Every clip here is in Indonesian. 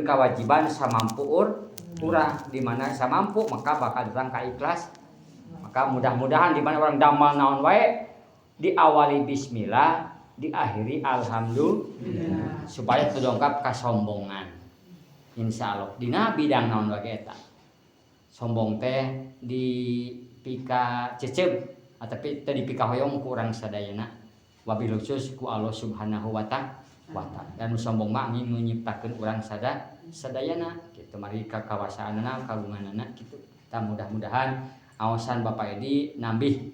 kewajiban samampu urang, di mana samampu maka bakal datang ka ikhlas. Maka mudah-mudahan di mana orang damal naon wae diawali bismillah, diakhiri alhamdulillah supaya teu dongkap kasombongan. Insyaallah dina bidang naon wae eta. Sombong teh dipika cecep atapi teu dipika hoyong ku urang sadayana. Wabil khusus ku Allah Subhanahu wa ta'ala. Dan sombong mah ingin menyiptakeun urang sadayana kitu mari kakawasaanna kagunganna kitu. Kita mudah-mudahan awasan Bapak Edi nambih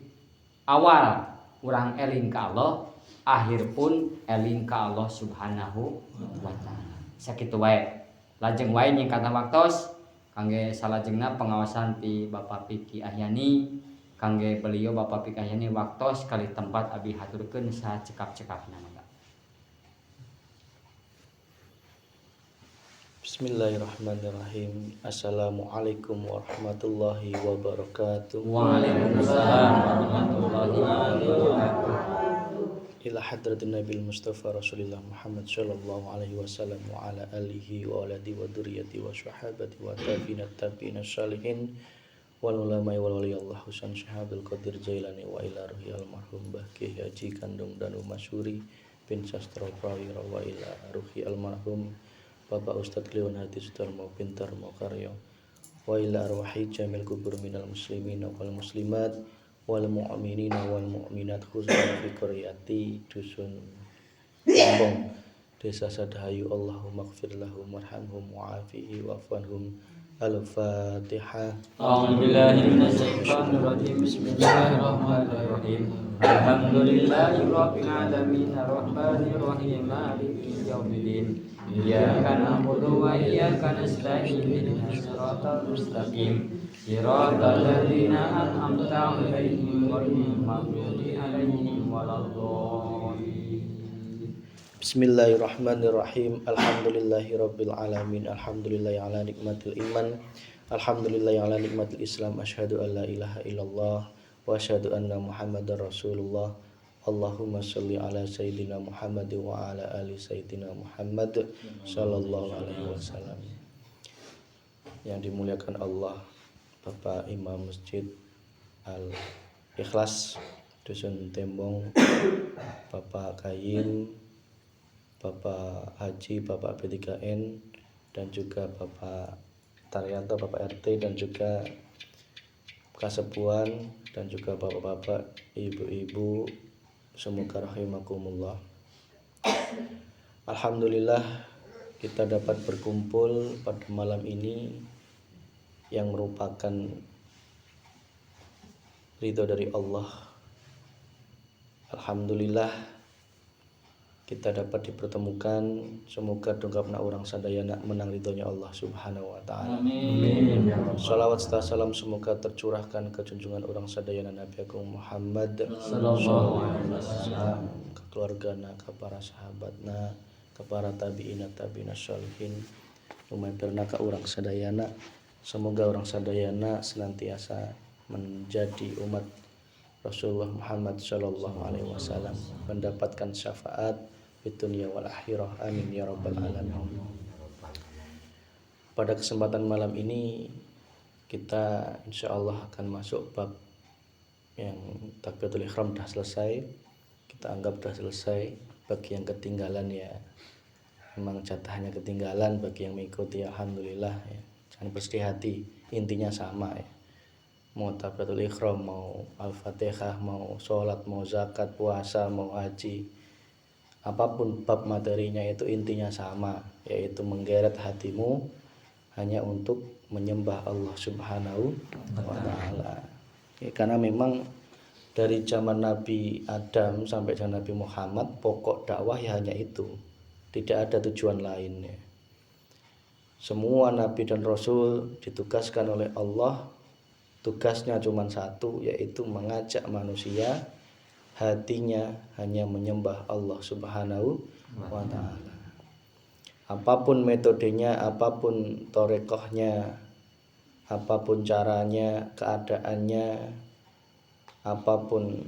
awal urang eling ka Allah, akhir pun eling ka Allah Subhanahu wa ta'ala. Sakitu wae. Lajeng wae nyingkatna waktos kangge salajengna pengawasan ti Bapak Piki Ahyani, kangge beliau Bapak Piki Ahyani waktos kali tempat abi haturkeun sacekap-cekapna. Bismillahirrahmanirrahim. Assalamualaikum warahmatullahi wabarakatuh. Waalaikumsalam warahmatullahi wabarakatuh. Ila hadratin Nabil Mustafa Rasulillah Muhammad sallallahu alaihi wasallam wa ala alihi wa aladi wa dzurriyyati wa sahabati wa tabi'in salihin wal ulama wal wali Allah Husain Syahabil Qadir Jailani wa ila ruhi almarhum Mbah Kiai Haji Kandung Danu Masyuri bin Sastra Prawira wa ila ruhi almarhum Bapak Ustadz Kliwon Hadi Sudarmo Pintar Mokaryo wa ila arwahi jamil kubur minal muslimin wal muslimat wal mu'minin wal mu'minat khususnya fi qaryati dusun Lombong desa Sadahayu. Allahumma ighfir lahum warhamhum wa'afihi wa'fanhum. Al-Fatihah. A'udzubillahi minasyaitonir rajim. Bismillahirrahmanirrahim. Alhamdulillahirabbil alamin arrahmanir rahim maliki yaumiddin. Iyyaka na'budu wa iyyaka nasta'in ihdinas siratal mustaqim. Siratal ladzina an'amta 'alaihim ghairil maghdubi 'alaihim waladdallin. Bismillahirrahmanirrahim. Alhamdulillahirabbil alamin. Alhamdulillahi ala nikmatil iman. Alhamdulillahi ala nikmatil Islam. Asyhadu an la ilaha illallah wa asyhadu anna Muhammadar Rasulullah. Allahumma shalli ala sayyidina Muhammad wa ala ali sayyidina Muhammad sallallahu alaihi wasallam. Yang dimuliakan Allah, Bapak Imam Masjid Al-Ikhlas Dusun Tembong, Bapak Kayim, Bapak Haji, Bapak P3N, dan juga Bapak Taryanto, Bapak RT, dan juga Kasepuan, dan juga bapak-bapak, ibu-ibu, semoga rahimakumullah. Alhamdulillah kita dapat berkumpul pada malam ini yang merupakan ridho dari Allah. Alhamdulillah kita dapat dipertemukan. Semoga dongkapna urang sadayana menang ridhonya Allah Subhanahu wa ta'ala. Amin. Salawat serta salam semoga tercurahkan ke junjungan urang sadayana Nabi Agung Muhammad Sallallahu alaihi wasallam, ke keluargana, ke para sahabatna, ke para tabi'ina tabi'ina sholihin, lumampirna ke urang sadayana. Semoga urang sadayana senantiasa menjadi umat Rasulullah Muhammad sallallahu alaihi wasallam, mendapatkan syafaat di dunia wal akhirah. Amin ya rabbal alamin. Pada kesempatan malam ini kita insyaallah akan masuk bab yang takbiratul ihram dah selesai. Kita anggap dah selesai. Bagi yang ketinggalan ya memang jatahnya ketinggalan, bagi yang mengikuti alhamdulillah ya. Jangan bersedih hati, intinya sama ya. Mau takbiratul ihram, mau al-fatihah, mau sholat, mau zakat, puasa, mau haji, apapun bab materinya itu intinya sama, yaitu menggeret hatimu hanya untuk menyembah Allah Subhanahu wa ta'ala. Ya, karena memang dari zaman Nabi Adam sampai zaman Nabi Muhammad pokok dakwah ya hanya itu, tidak ada tujuan lainnya. Semua Nabi dan Rasul ditugaskan oleh Allah, tugasnya cuma satu, yaitu mengajak manusia hatinya hanya menyembah Allah Subhanahu wa ta'ala. Apapun metodenya, apapun torekohnya, apapun caranya, keadaannya, apapun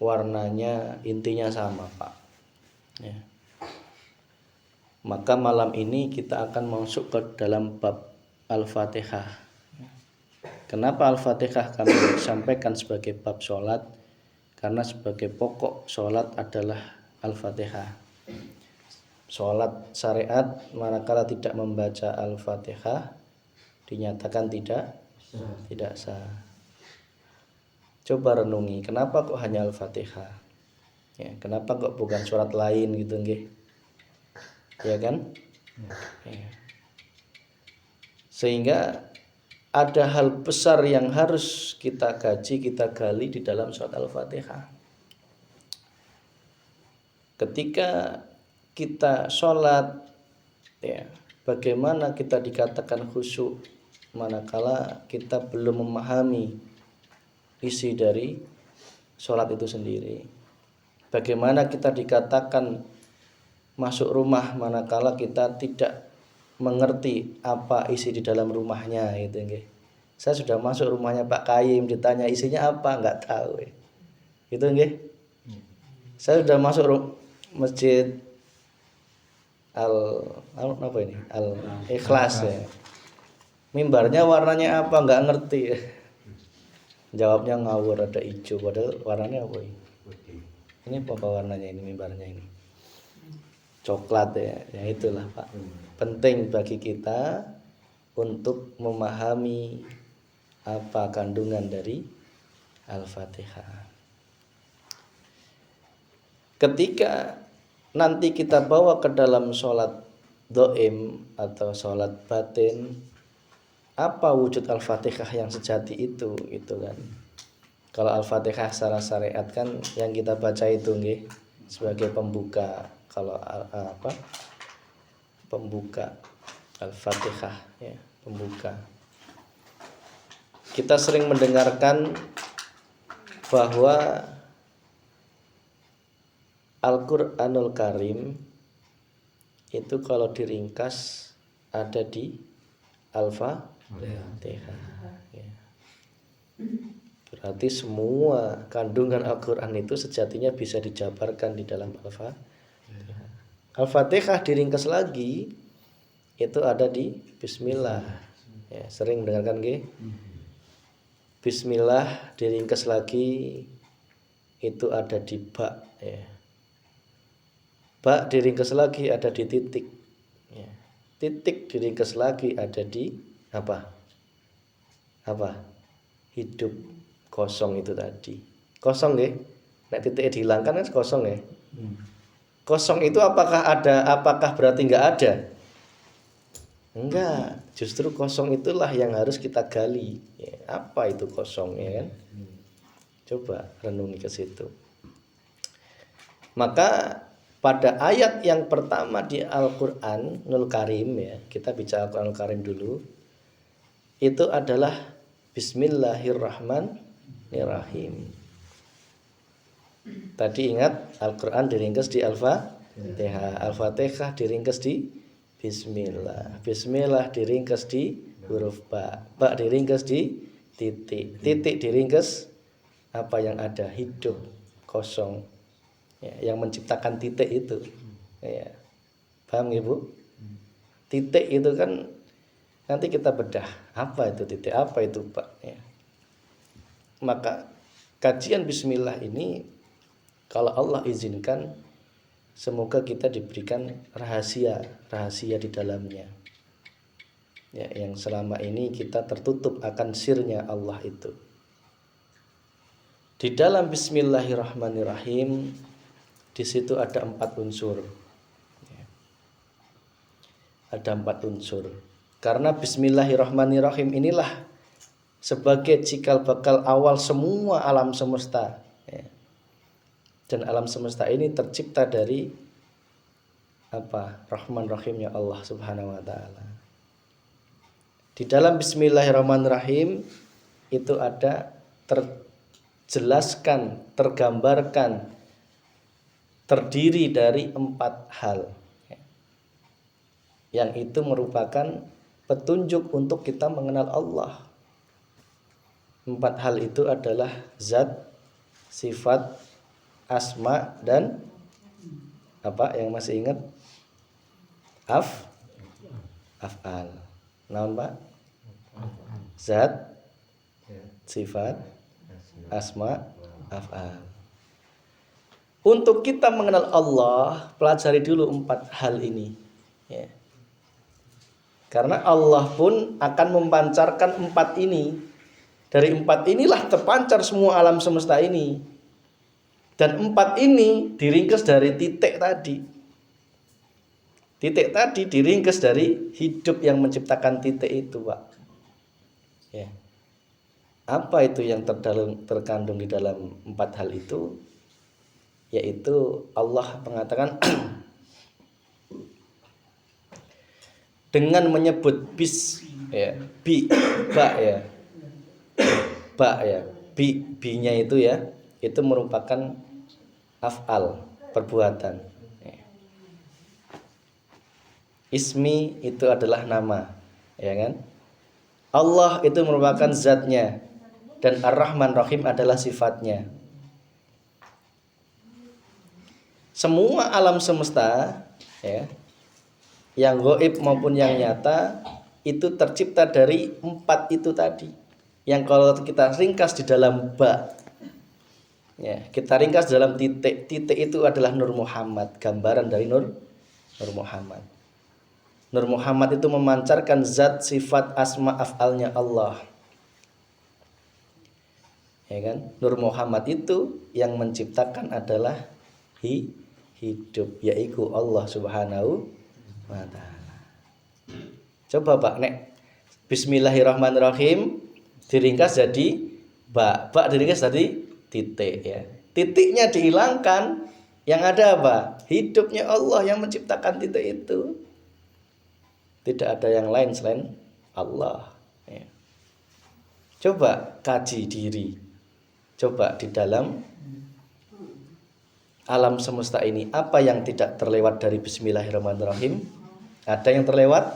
warnanya, intinya sama, Pak ya. Maka malam ini kita akan masuk ke dalam bab Al-Fatihah. Kenapa Al-Fatihah kami sampaikan sebagai bab sholat? Karena sebagai pokok sholat adalah Al-Fatihah. Sholat syariat manakala tidak membaca Al-Fatihah dinyatakan tidak sah. Coba renungi, kenapa kok hanya Al-Fatihah? Ya, kenapa kok bukan surat lain gitu nggih? Ya kan? Ya. Sehingga ada hal besar yang harus kita kaji, kita gali di dalam surat Al-Fatihah. Ketika kita sholat, ya, bagaimana kita dikatakan khusyuk manakala kita belum memahami isi dari sholat itu sendiri? Bagaimana kita dikatakan masuk rumah manakala kita tidak mengerti apa isi di dalam rumahnya gitu nggih. Saya sudah masuk rumahnya Pak Kaim, ditanya isinya apa enggak tahu. Gitu nggih. Saya sudah masuk masjid Al Ikhlas ya. Mimbarnya warnanya apa enggak ngerti. Jawabnya ngawur, ada hijau padahal warnanya apa ini? Ini apa warnanya ini mimbarnya ini? Coklat ya. Ya itulah Pak. Penting bagi kita untuk memahami apa kandungan dari Al-Fatihah. Ketika nanti kita bawa ke dalam sholat doim atau sholat batin, apa wujud Al-Fatihah yang sejati itu kan? Kalau Al-Fatihah secara syariat kan yang kita baca itu nggih sebagai pembuka. Kalau pembuka Al-Fatihah ya, pembuka. Kita sering mendengarkan bahwa Al-Qur'anul Karim itu kalau diringkas ada di Al-Fatihah ya. Berarti semua kandungan Al-Qur'an itu sejatinya bisa dijabarkan di dalam Al-Fatihah. Al-Fatihah diringkas lagi itu ada di Bismillah. Ya, sering mendengarkan nggih? Bismillah diringkas lagi itu ada di ba ya. Ba diringkas lagi ada di titik. Ya. Titik diringkas lagi ada di apa? Hidup, kosong itu tadi. Kosong nggih. Nek titiknya dihilangkan kan kosong ya. Kosong itu apakah berarti enggak ada? Enggak, justru kosong itulah yang harus kita gali. Ya, apa itu kosong ya kan? Coba renungi ke situ. Maka pada ayat yang pertama di Al-Qur'anul Karim ya, kita bicara Al-Qur'anul Karim dulu. Itu adalah Bismillahirrahmanirrahim. Tadi ingat Al-Qur'an diringkas di Al-Fatihah. Al-Fatihah diringkas di Bismillah. Bismillah diringkas di huruf ba. Ba diringkas di titik. Titik diringkas apa yang ada, hidup, kosong. Ya, yang menciptakan titik itu. Ya. Paham Ibu? Titik itu kan nanti kita bedah. Apa itu titik? Apa itu ba? Ya. Maka kajian Bismillah ini kalau Allah izinkan, semoga kita diberikan rahasia di dalamnya. Ya, yang selama ini kita tertutup akan sirnya Allah itu. Di dalam Bismillahirrahmanirrahim, di situ ada 4 unsur. Ya. Ada 4 unsur. Karena Bismillahirrahmanirrahim inilah sebagai cikal bakal awal semua alam semesta. Ya. Dan alam semesta ini tercipta dari apa? Rahman Rahimnya Allah Subhanahu wa taala. Di dalam Bismillahirrahmanirrahim itu ada terjelaskan, tergambarkan, terdiri dari 4 hal. Yang itu merupakan petunjuk untuk kita mengenal Allah. 4 hal itu adalah zat, sifat, asma dan apa yang masih ingat? af'al. Naon Pak? Zat, sifat, asma, af'al. Untuk kita mengenal Allah, pelajari dulu 4 hal ini. Ya. Karena Allah pun akan memancarkan 4 ini. Dari 4 inilah terpancar semua alam semesta ini. Dan 4 ini diringkas dari titik tadi. Titik tadi diringkas dari hidup yang menciptakan titik itu, Pak. Ya. Apa itu yang terkandung di dalam 4 hal itu? Yaitu Allah mengatakan dengan menyebut bi-nya itu ya, itu merupakan af'al, perbuatan. Ismi itu adalah nama, ya kan? Allah itu merupakan zatnya, dan Ar-Rahman Rahim adalah sifatnya. Semua alam semesta, ya, yang gaib maupun yang nyata, itu tercipta dari 4 itu tadi. Yang kalau kita ringkas di dalam ba, ya, kita ringkas dalam titik. Titik itu adalah Nur Muhammad, gambaran dari Nur Muhammad. Nur Muhammad itu memancarkan zat, sifat, asma, af'alnya Allah. Ya kan? Nur Muhammad itu yang menciptakan adalah hidup, yaitu Allah Subhanahu wa ta'ala. Coba Pak, nek Bismillahirrahmanirrahim diringkas jadi ba diringkas jadi titik ya. Titiknya dihilangkan, yang ada apa? Hidupnya Allah yang menciptakan titik itu. Tidak ada yang lain selain Allah ya. Coba kaji diri. Coba di dalam alam semesta ini, apa yang tidak terlewat dari Bismillahirrahmanirrahim? Ada yang terlewat?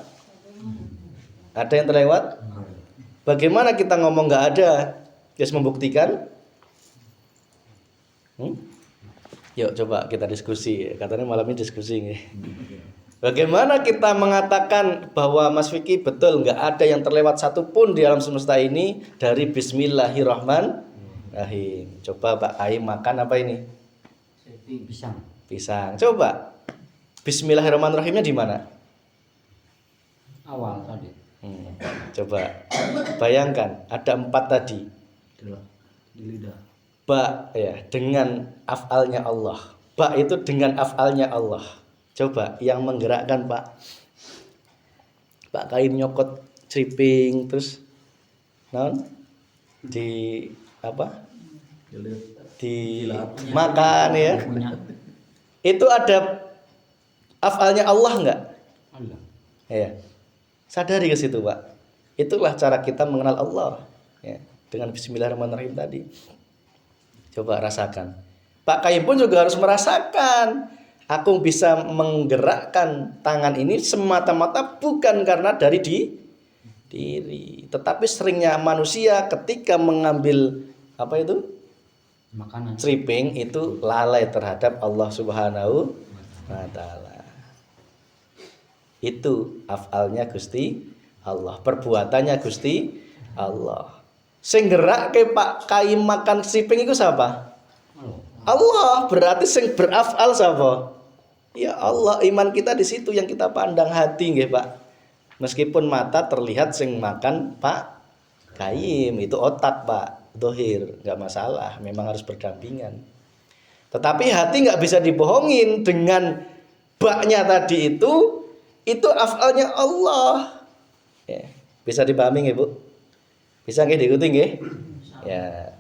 Ada yang terlewat? Bagaimana kita ngomong nggak ada? Just membuktikan? Yuk coba kita diskusi. Katanya malam ini diskusi nih. Bagaimana kita mengatakan bahwa Mas Vicky betul nggak ada yang terlewat satupun di alam semesta ini dari Bismillahirrahmanirrahim? Coba Pak Aim makan apa ini? Pisang. Coba Bismillahirrahmanirrahimnya di mana? Awal tadi. Coba bayangkan ada 4 tadi. Di lidah. Ba ya, dengan af'alnya Allah. Ba itu dengan af'alnya Allah. Coba yang menggerakkan Pak Kain nyokot ceriping terus naon di apa? Di makan ya. Itu ada af'alnya Allah enggak? Allah. Ya. Sadari ke situ, Pak. Itulah cara kita mengenal Allah ya, dengan Bismillahirrahmanirrahim tadi. Coba rasakan. Pak Kaim pun juga harus merasakan. Aku bisa menggerakkan tangan ini semata-mata bukan karena dari diri, tetapi seringnya manusia ketika mengambil apa itu? Makanan. Stripping itu lalai terhadap Allah Subhanahu wa ta'ala. Itu af'alnya Gusti Allah, perbuatannya Gusti Allah. Sing gerakke Pak Kaim makan stripping itu siapa? Allah. Berarti sing beraf'al siapa? Ya Allah. Iman kita di situ yang kita pandang hati nggih, Pak. Meskipun mata terlihat sing makan Pak Kaim itu otak, Pak. Dohir, nggak masalah, memang harus berdampingan. Tetapi hati nggak bisa dibohongin dengan baknya tadi itu afalnya Allah. Ya, bisa dipahami nggih, Bu? Bisa nggih diikuti nggih? Ya.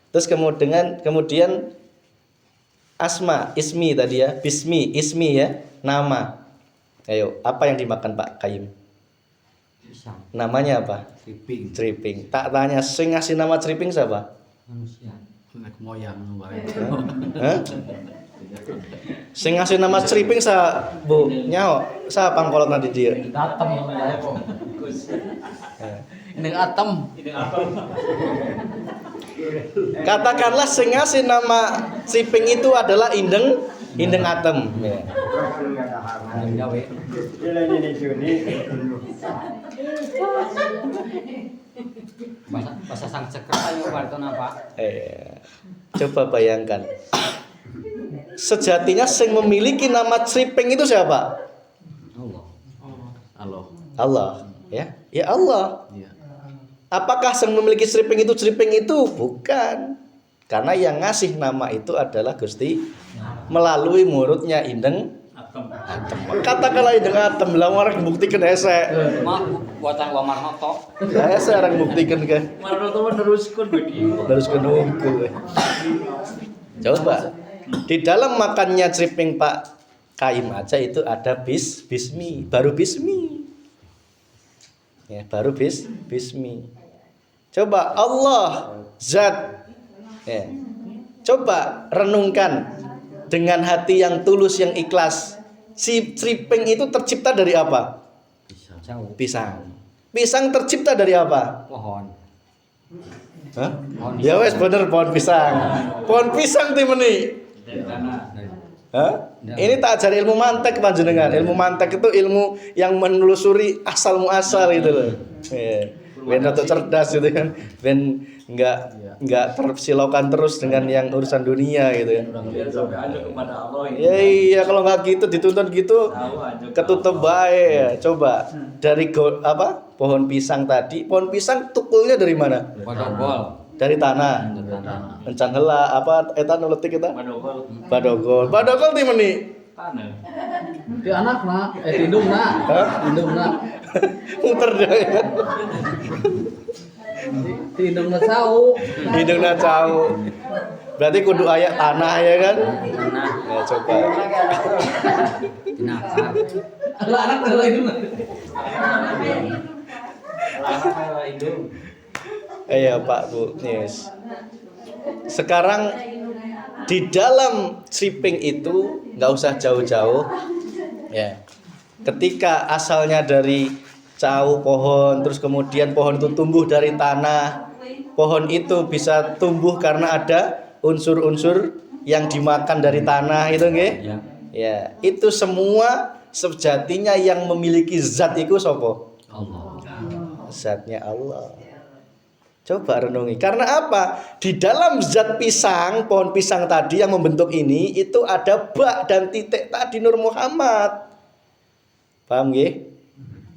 Terus kemudian asma, ismi tadi ya, bismi, ismi ya, nama. Ayo, apa yang dimakan Pak Kaim? Pisang. Namanya apa? Ceriping. Tak tanya, sing ngasih nama ceriping siapa? Manusia. Nek moyang bareng. Hah? Sing ngasih nama ceriping sa Bu Nyao, sa pangkolot nanti dia. Atom. Ini atom. Katakanlah sing ngasih nama ceriping itu adalah indeng atom. Ya. Gawe. Bahasa sang ceker ayo wartona Pak. Coba bayangkan. Sejatinya yang memiliki nama Criping itu siapa? Allah. Allah. Allah, ya. Ya Allah. Iya. Apakah yang memiliki Criping itu? Bukan. Karena yang ngasih nama itu adalah Gusti melalui muridnya Indeng Atem. Katakanlah Indeng Atem lah orang buktikan esek. Mah buatan Wa Marnoto. Ya esek orang buktikan ke. Marnoto meneruskan begitu. Terus kenunggu. Coba. Di dalam makannya Criping Pak Kaim aja itu ada bismi, baru bismi. Ya, baru bismi. Coba Allah Zat. Ya. Coba renungkan dengan hati yang tulus, yang ikhlas. Si Criping itu tercipta dari apa? Jauh. Pisang. Pisang tercipta dari apa? Pohon. Hah? Ya wes bener pohon pisang. Pohon pisang timeni. Hah? Ini tak ajari ilmu mantek panjenengan. Ilmu mantek itu ilmu yang menelusuri asal muasal gitu loh. Ben atau cerdas gitu kan. Ben enggak tersilaukan terus dengan yang urusan dunia gitu kan. Sampai aja kepada Allah. Ya iya kalau nggak gitu dituntut gitu ketutup baik ya. Coba dari pohon pisang tadi, pohon pisang tukulnya dari mana? Badogol. Dari tanah. Encan heula apa eta nu leutik eta? Badogol ti meuni? Tanah. Di anakna, indungna. Hah? Indungna. Muter deh. Di indungna cau. Hidungna cau. Berarti kudu aya tanah ya kan? Tanah. Ya coba. Tinakar. Anak teh indung. Anak indung. Iya Pak Bu, yes. Sekarang di dalam Criping itu nggak usah jauh-jauh, ya. Ketika asalnya dari cau pohon, terus kemudian pohon itu tumbuh dari tanah, pohon itu bisa tumbuh karena ada unsur-unsur yang dimakan dari tanah itu, nggih? Ya. Ya, itu semua sejatinya yang memiliki zat itu sopo? Allah. Zatnya Allah. Coba renungi. Karena apa? Di dalam zat pisang, pohon pisang tadi yang membentuk ini itu ada ba dan titik tadi Nur Muhammad. Paham nggih?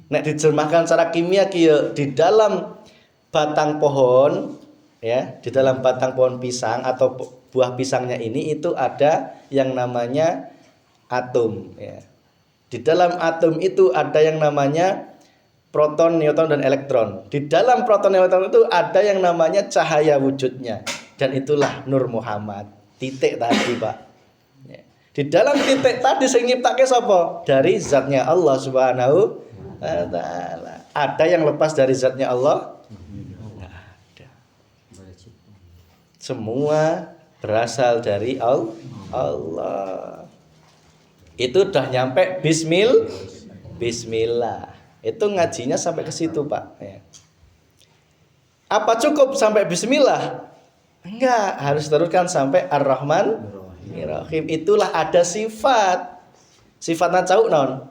Nek diterjemahkan secara kimia kieu di dalam batang pohon ya, di dalam batang pohon pisang atau buah pisangnya ini itu ada yang namanya atom ya. Di dalam atom itu ada yang namanya proton, neutron, dan elektron. Di dalam proton, neutron itu ada yang namanya cahaya wujudnya. Dan itulah Nur Muhammad. Titik tadi Pak. Ya. Di dalam titik tadi sing nyiptake sapa? Dari zatnya Allah Subhanahu wa taala. Ada yang lepas dari zatnya Allah? Enggak ada. Semua berasal dari Allah. Itu udah nyampe Bismillah. Itu ngajinya sampai ke situ Pak ya. Apa cukup sampai Bismillah? Enggak, harus teruskan sampai Ar-Rahman Ar-Rahim. Itulah ada sifat. Sifatnya cau non.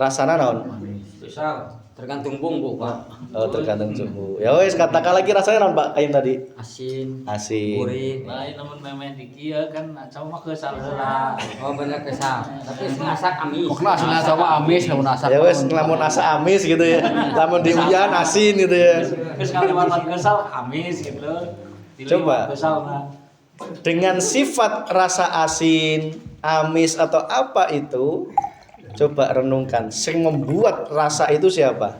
Rasana non. Bisa tergantung bumbu Pak. Oh, tergantung suhu. Ya wes katakan lagi rasanya non Pak kayak tadi. Asin. Gurih. Lain namun memen di kieu kan cau mah keusal heula. Oh bener kesal. Tapi ngasak amis. Kok asina sama amis lamun asak. Ya wes lamun asa amis gitu ya. Lamun diuyan asin gitu ya. Geus kaliwatan keusal amis gitu. Coba. Keusal mah. Dengan sifat rasa asin, amis atau apa itu, coba renungkan. Yang membuat rasa itu siapa?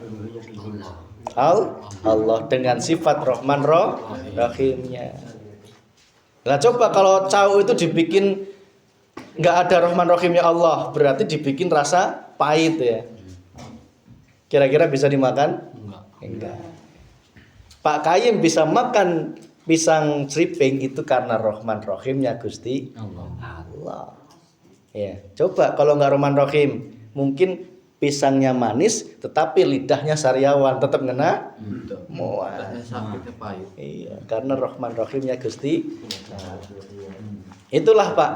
Allah dengan sifat Rahman Rahimnya. Nah coba kalau cau itu dibikin nggak ada Rahman Rahimnya Allah, berarti dibikin rasa pahit ya. Kira-kira bisa dimakan? Enggak. Pak Kaim bisa makan pisang Criping itu karena Rahman Rahimnya Gusti Allah. Ya, coba kalau nggak Rahman Rahim, mungkin pisangnya manis, tetapi lidahnya sariawan, tetap ngena. Mual. Iya, karena Rahman Rahimnya Gusti. Itulah Pak.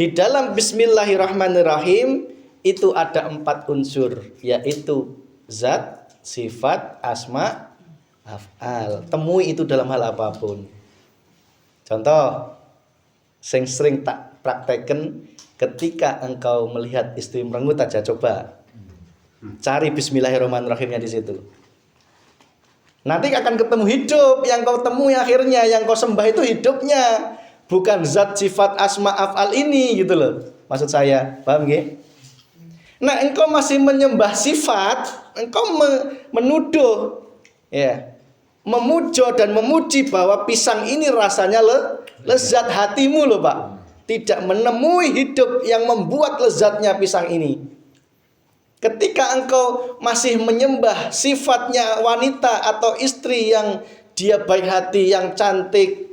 Di dalam Bismillahirrahmanirrahim itu ada 4 unsur, yaitu zat, sifat, asma, af'al. Temui itu dalam hal apapun. Contoh, sing sering tak praktekkan ketika engkau melihat istri merengut aja, coba cari Bismillahirrahmanirrahimnya di situ. Nanti akan ketemu hidup yang kau temui akhirnya, yang kau sembah itu hidupnya, bukan zat, sifat, asma, af'al ini gitu loh. Maksud saya, paham nggih? Nah, engkau masih menyembah sifat, engkau menuduh, ya, memuja dan memuji bahwa pisang ini rasanya lezat hatimu loh Pak. Tidak menemui hidup yang membuat lezatnya pisang ini. Ketika engkau masih menyembah sifatnya wanita atau istri yang dia baik hati, yang cantik,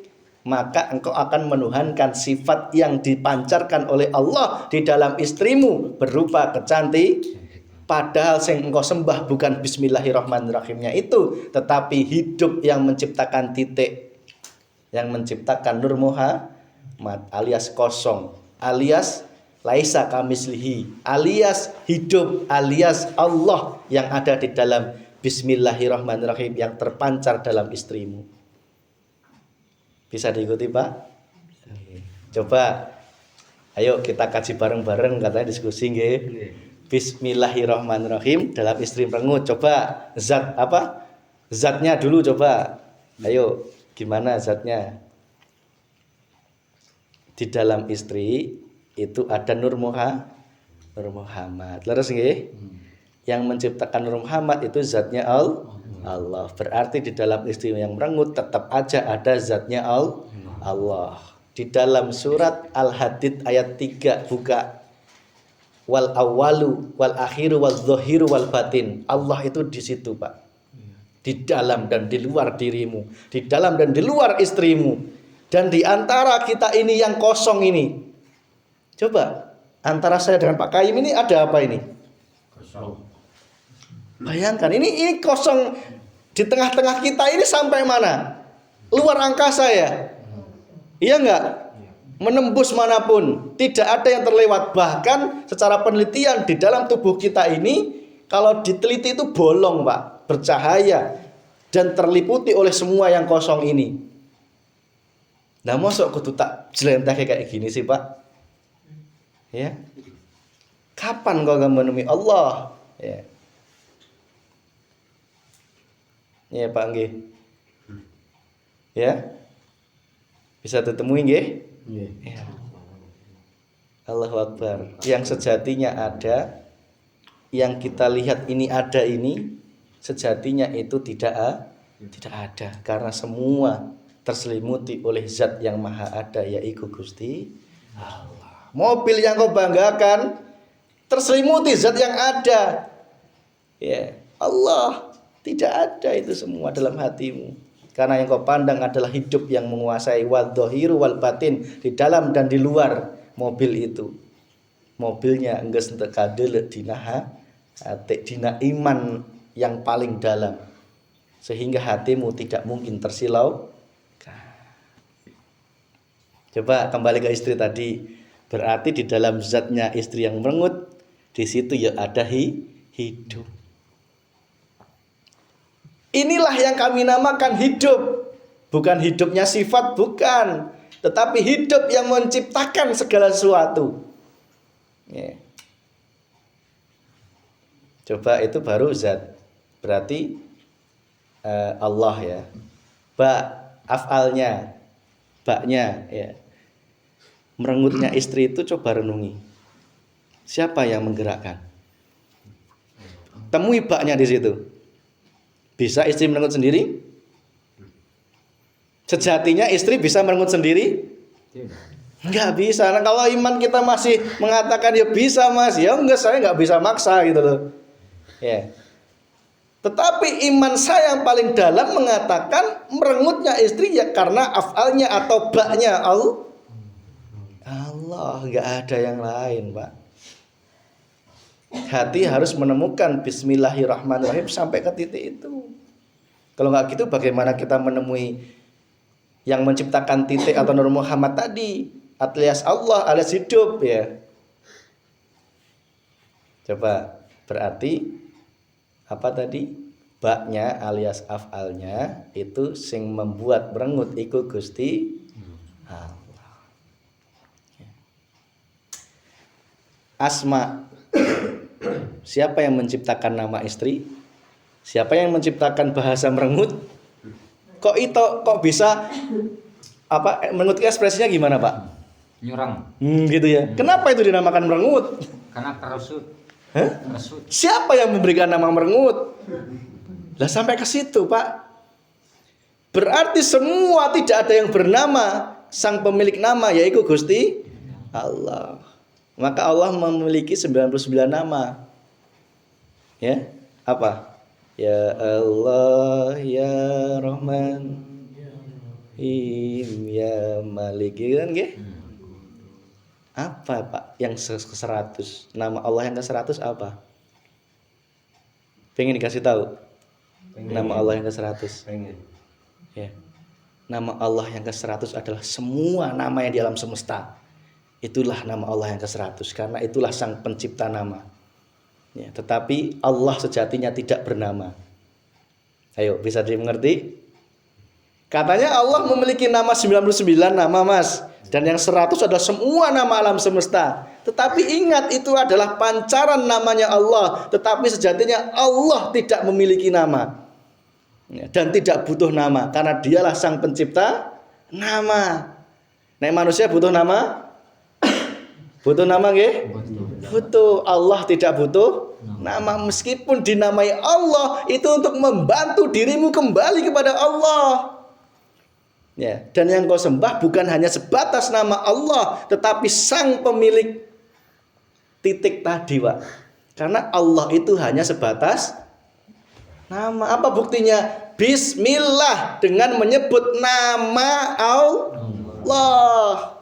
maka engkau akan menuhankan sifat yang dipancarkan oleh Allah di dalam istrimu berupa kecantik. Padahal yang engkau sembah bukan Bismillahirrahmanirrahimnya itu, tetapi hidup yang menciptakan titik, yang menciptakan Nur Muhammad alias kosong, alias laisa kamislihi, alias hidup, alias Allah yang ada di dalam Bismillahirrahmanirrahim yang terpancar dalam istrimu. Bisa diikuti Pak? Coba, ayo kita kaji bareng-bareng, katanya diskusi nggih. Bismillahirrahmanirrahim dalam istri merengut. Coba zat apa? Zatnya dulu coba. Ayo, gimana zatnya? Di dalam istri itu ada Nur Muhammad. Leres nggih? Yang menciptakan Nur Muhammad itu zatnya Allah. Berarti di dalam istri yang merengut tetap aja ada zatnya Allah. Di dalam surat Al-Hadid ayat 3 buka. Wal awwalu wal akhiru wal zahiru wal batin. Allah itu di situ, Pak. Di dalam dan di luar dirimu, di dalam dan di luar istrimu. Dan di antara kita ini yang kosong ini. Coba, antara saya dengan Pak Kaim ini ada apa ini? Kosong. Bayangkan, ini kosong di tengah-tengah kita ini sampai mana? Luar angkasa ya? Iya enggak? Menembus manapun, tidak ada yang terlewat. Bahkan secara penelitian di dalam tubuh kita ini, kalau diteliti itu bolong Pak, bercahaya dan terliputi oleh semua yang kosong ini. Nah, mosok kudu tak jelentah kayak gini sih Pak? Ya, kapan kau akan menemui Allah? Ya Pak nggih. Ya, bisa ditemui nggih? Ya. Allahu Akbar. Yang sejatinya ada, yang kita lihat ini ada ini, sejatinya itu tidak ada, karena semua terselimuti oleh zat yang maha ada, yaitu Gusti Allah. Mobil yang kau banggakan terselimuti zat yang ada, ya Allah. Tidak ada itu semua dalam hatimu, karena yang kau pandang adalah hidup yang menguasai wal dhahiru wal batin, di dalam dan di luar mobil itu. Mobilnya enggeus entek kadel dinaha ati dina iman yang paling dalam, sehingga hatimu tidak mungkin tersilau. Coba kembali ke istri tadi. Berarti di dalam zatnya istri yang merengut, di situ ya ada hidup. Inilah yang kami namakan hidup. Bukan hidupnya sifat, bukan. Tetapi hidup yang menciptakan segala sesuatu. Ya. Coba itu baru zat. Berarti Allah ya. Ba, af'alnya, baknya ya. Merengutnya istri itu coba renungi. Siapa yang menggerakkan? Temui baknya di situ. Bisa istri merengut sendiri? Sejatinya istri bisa merengut sendiri? Enggak bisa. Nah, kalau iman kita masih mengatakan ya bisa Mas, ya enggak, saya enggak bisa maksa gitu loh. Ya. Tetapi iman saya yang paling dalam mengatakan merengutnya istri ya karena af'alnya atau baknya Allah, enggak ada yang lain, Pak. Hati harus menemukan Bismillahirrahmanirrahim sampai ke titik itu. Kalau enggak gitu bagaimana kita menemui yang menciptakan titik atau Nur Muhammad tadi? alias Allah alias hidup ya. Coba berarti apa tadi? Baknya alias af'alnya itu sing membuat merengut iku Gusti Allah. Asma. Siapa yang menciptakan nama istri? Siapa yang menciptakan bahasa merengut? Kok bisa apa merengut ekspresinya gimana, Pak? Nyurang. Gitu ya. Kenapa itu dinamakan merengut? Karena keresut. Hah? Keresut. Siapa yang memberikan nama merengut? Lah sampai ke situ, Pak. Berarti semua tidak ada yang bernama, sang pemilik nama yaitu Gusti Allah. Maka Allah memiliki 99 nama. Ya, apa? Ya Allah, ya Rahman, ya Malik, kan nggih? Apa, Pak, yang ke-100? Nama Allah yang ke-100 apa? Pengen dikasih tahu? Nama Allah yang ke-100. Pengen. Ya. Nama Allah yang ke-100 adalah semua nama yang di alam semesta. Itulah nama Allah yang ke-100 karena itulah sang pencipta nama. Ya, tetapi Allah sejatinya tidak bernama. Ayo, bisa dimengerti? Katanya Allah memiliki nama 99 nama, Mas. Dan yang 100 adalah semua nama alam semesta. Tetapi ingat, itu adalah pancaran namanya Allah. Tetapi sejatinya Allah tidak memiliki nama. Dan tidak butuh nama. Karena dialah sang pencipta nama. Nek manusia butuh nama? Butuh nama nggih? Butuh. Allah tidak butuh nama. Meskipun dinamai Allah, itu untuk membantu dirimu kembali kepada Allah. Ya, dan yang kau sembah bukan hanya sebatas nama Allah, tetapi sang pemilik titik tadi, Pak. Karena Allah itu hanya sebatas nama. Apa buktinya? Bismillah, dengan menyebut nama Allah.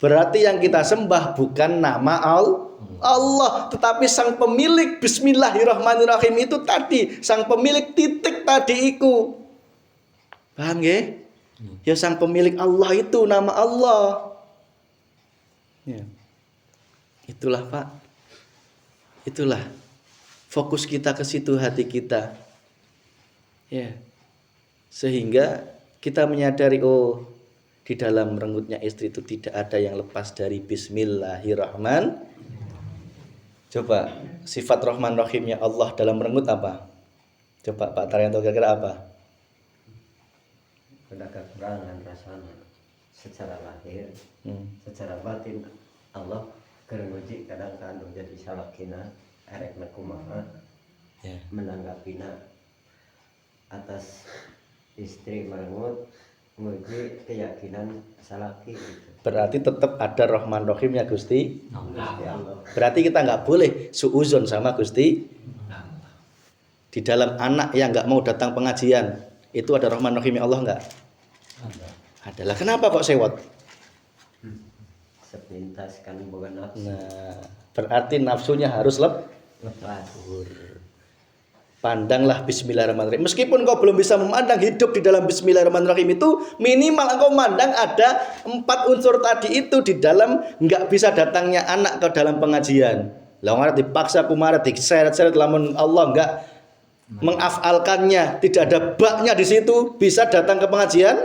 Berarti yang kita sembah bukan nama Allah, tetapi sang pemilik Bismillahirrahmanirrahim itu tadi, sang pemilik titik tadi itu. Paham nggih? Ya, sang pemilik Allah itu nama Allah. Ya. Itulah, Pak. Itulah fokus kita ke situ, hati kita. Ya. Sehingga kita menyadari, oh, di dalam merengutnya istri itu tidak ada yang lepas dari Bismillahirrahmanirrahim. Coba sifat Rahman Rahimnya Allah dalam merengut apa? Coba Pak Taryanto kira-kira apa? Ada kekurangan rasanya secara lahir, secara batin Allah kerenguji kadang kandung jadi salakina erek kumaha menanggapina atas istri merengut nguji keyakinan salaki gitu. Berarti tetap ada Rahman Rahimnya Gusti Allah. Berarti kita nggak boleh suuzon sama Gusti. Di dalam anak yang nggak mau datang pengajian, itu ada Rahman Rahimnya Allah nggak? Adalah. Kenapa kok sewot? Sepintas kan bukan nafsu. Nah, berarti nafsunya harus Lepas. Pandanglah Bismillahirrahmanirrahim. Meskipun kau belum bisa memandang hidup di dalam Bismillahirrahmanirrahim itu, minimal engkau memandang ada 4 unsur tadi itu di dalam nggak bisa datangnya anak ke dalam pengajian. Lah ora dipaksa kumara diseret-seret lamun Allah nggak mengafalkannya, tidak ada baknya di situ, bisa datang ke pengajian?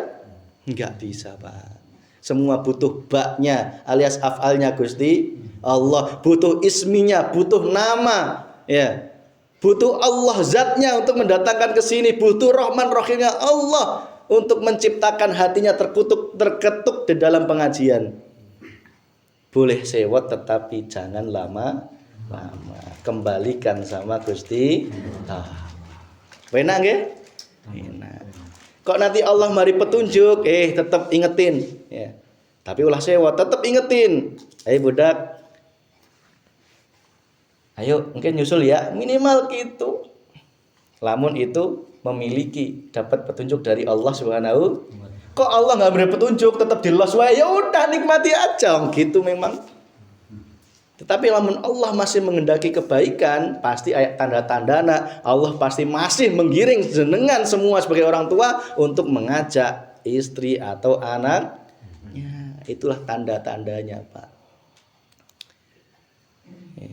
Enggak bisa, Pak. Semua butuh baknya alias afalnya Gusti Allah, butuh isminya, butuh nama, ya. Butuh Allah zatnya untuk mendatangkan ke sini, butuh Rahman Rahimnya Allah untuk menciptakan hatinya terketuk di dalam pengajian. Boleh sewot tetapi jangan lama-lama. Kembalikan sama Gusti Allah. Enak nggih? Enak. Kok nanti Allah mari petunjuk, tetap ingetin, ya. Tapi ulah sewa, tetap ingetin. Ayo budak. Ayo, mungkin nyusul ya, minimal gitu. Lamun itu memiliki dapat petunjuk dari Allah Subhanahu. Kok Allah nggak beri petunjuk, tetap dilos wae, ya udah nikmati aja, gitu memang. Tetapi lamun Allah masih menghendaki kebaikan, pasti ayat tanda-tandana Allah pasti masih menggiring jenengan semua sebagai orang tua untuk mengajak istri atau anaknya. Itulah tanda-tandanya, Pak. Ya.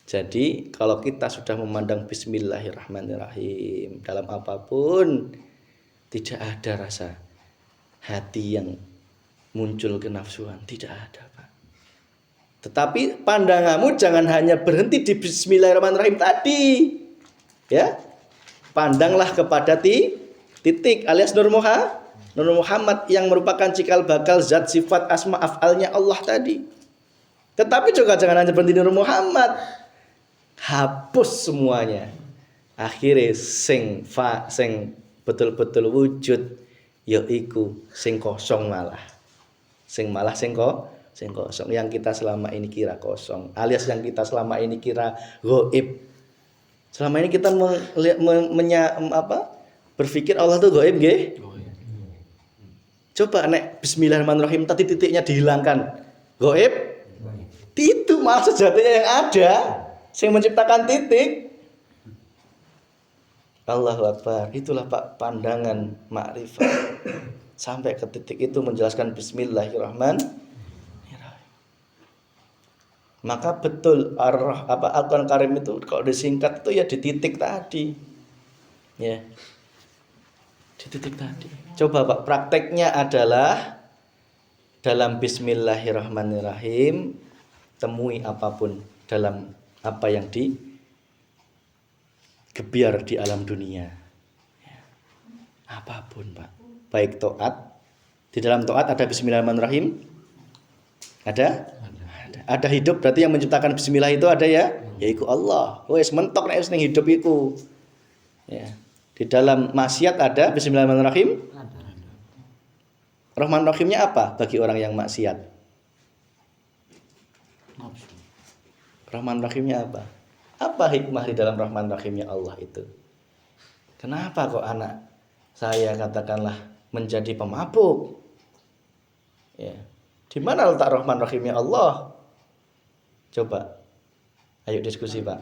Jadi kalau kita sudah memandang Bismillahirrahmanirrahim dalam apapun, tidak ada rasa hati yang muncul kenafsuan, tidak ada, Pak. Tetapi pandanganmu jangan hanya berhenti di Bismillahirrahmanirrahim tadi, ya. Pandanglah kepada titik alias Nur Muhammad yang merupakan cikal bakal zat sifat asma af'alnya Allah tadi. Tetapi juga jangan hanya berhenti Nur Muhammad, hapus semuanya. Akhirnya sing betul-betul wujud yaiku sing kosong malah. Sing kosong yang kita selama ini kira kosong, alias yang kita selama ini kira gaib. Selama ini kita berpikir Allah itu gaib nggih. Coba nek Bismillahirrahmanirrahim tadi titiknya dihilangkan. Gaib? Itu malah sejatinya yang ada, yang menciptakan titik. Allahu Akbar. Itulah Pak pandangan makrifat. Sampai ke titik itu menjelaskan Bismillahirrahmanirrahim. Maka betul Al-Quran Karim itu kalau disingkat itu ya di titik tadi. Ya. Di titik tadi. Coba Pak, prakteknya adalah dalam Bismillahirrahmanirrahim temui apapun dalam apa yang digebiar di alam dunia. Ya. Apapun, Pak. Baik taat. Di dalam taat ada Bismillahirrahmanirrahim. Ada hidup, berarti yang menciptakan bismillah itu ada ya, yaitu Allah. Wes mentok nek wis ning hidup iku. Ya. Di dalam maksiat ada Bismillahirrahmanirrahim. Rahman Rahimnya apa bagi orang yang maksiat? Rahman Rahimnya apa? Apa hikmah di dalam Rahman Rahimnya Allah itu? Kenapa kok anak saya katakanlah menjadi pemabuk? Ya. Di mana letak Rahman Rahimnya Allah? Coba, ayo diskusi Pak.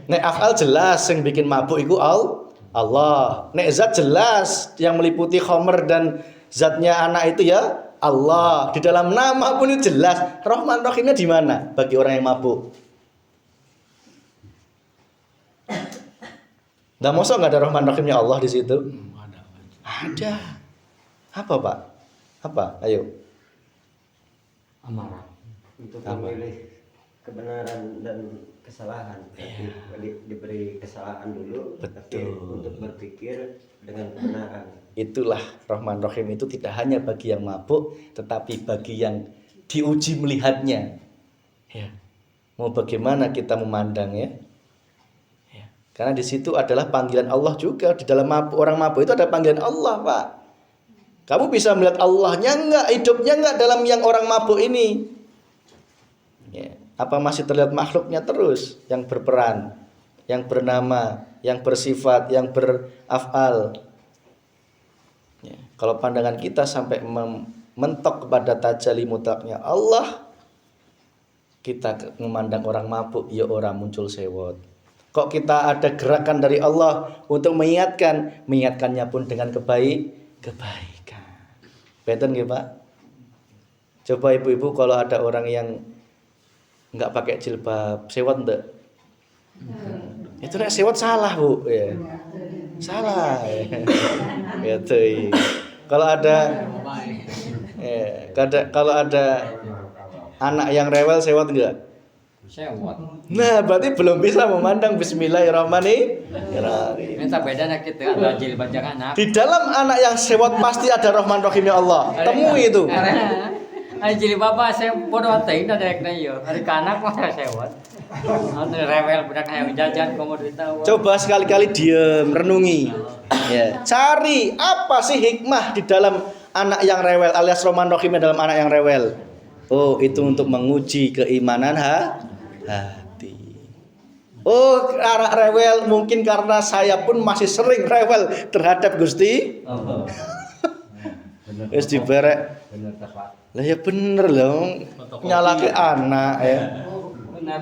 Nek af'al jelas yang bikin mabuk itu Allah. Nek zat jelas yang meliputi khomer dan zatnya anak itu ya Allah. Di dalam nama pun itu jelas. Rahman Rahimnya di mana bagi orang yang mabuk? Nggak masa nggak ada Rahman Rahimnya Allah di situ? Ada. Apa Pak? Apa? Ayo. Amarah. Untuk memilih kebenaran dan kesalahan. Diberi kesalahan dulu. Tapi untuk berpikir dengan kebenaran. Itulah Rahman Rahim itu tidak hanya bagi yang mabuk, tetapi bagi yang diuji melihatnya. Ya. Mau bagaimana kita memandang ya? Ya. Karena di situ adalah panggilan Allah juga. Di dalam orang mabuk itu ada panggilan Allah, Pak. Kamu bisa melihat Allahnya enggak, hidupnya enggak dalam yang orang mabuk ini. Ya. Apa masih terlihat makhluknya terus yang berperan, yang bernama, yang bersifat, yang beraf'al. Ya. Kalau pandangan kita sampai mentok kepada tajalli mutlaknya Allah, kita memandang orang mabuk, ya orang muncul sewot. Kok kita ada gerakan dari Allah untuk mengingatkannya pun dengan kebaikan. Beten nggih Pak? Coba ibu-ibu kalau ada orang yang enggak pakai jilbab, sewot enggak? Itu nek sewot salah, Bu. Ya. Salah. Gitu. Kalau ada kalau ada anak yang rewel sewot enggak? Sewot. Nah, berarti belum bisa memandang Bismillahirrahmanirrahim. Minta bedanya kita ada jilbab jangan anak. Di dalam anak yang sewot pasti ada Rahman Rahimnya Allah. Temui itu. Ay jilbab apa saya bodoh teh dah dekna yo. Hari kanak mah sewot. Anu rewel budak hayang jajan komoditas. Coba sekali-kali diam, renungi. Ya, cari apa sih hikmah di dalam anak yang rewel alias Rahman Rahimnya dalam anak yang rewel. Oh, itu untuk menguji keimanan hati. Oh, anak rewel mungkin karena saya pun masih sering rewel terhadap Gusti. Wis diberek. Bener ta Pak. Lah ya bener loh. Nyalake anak ya. Bener.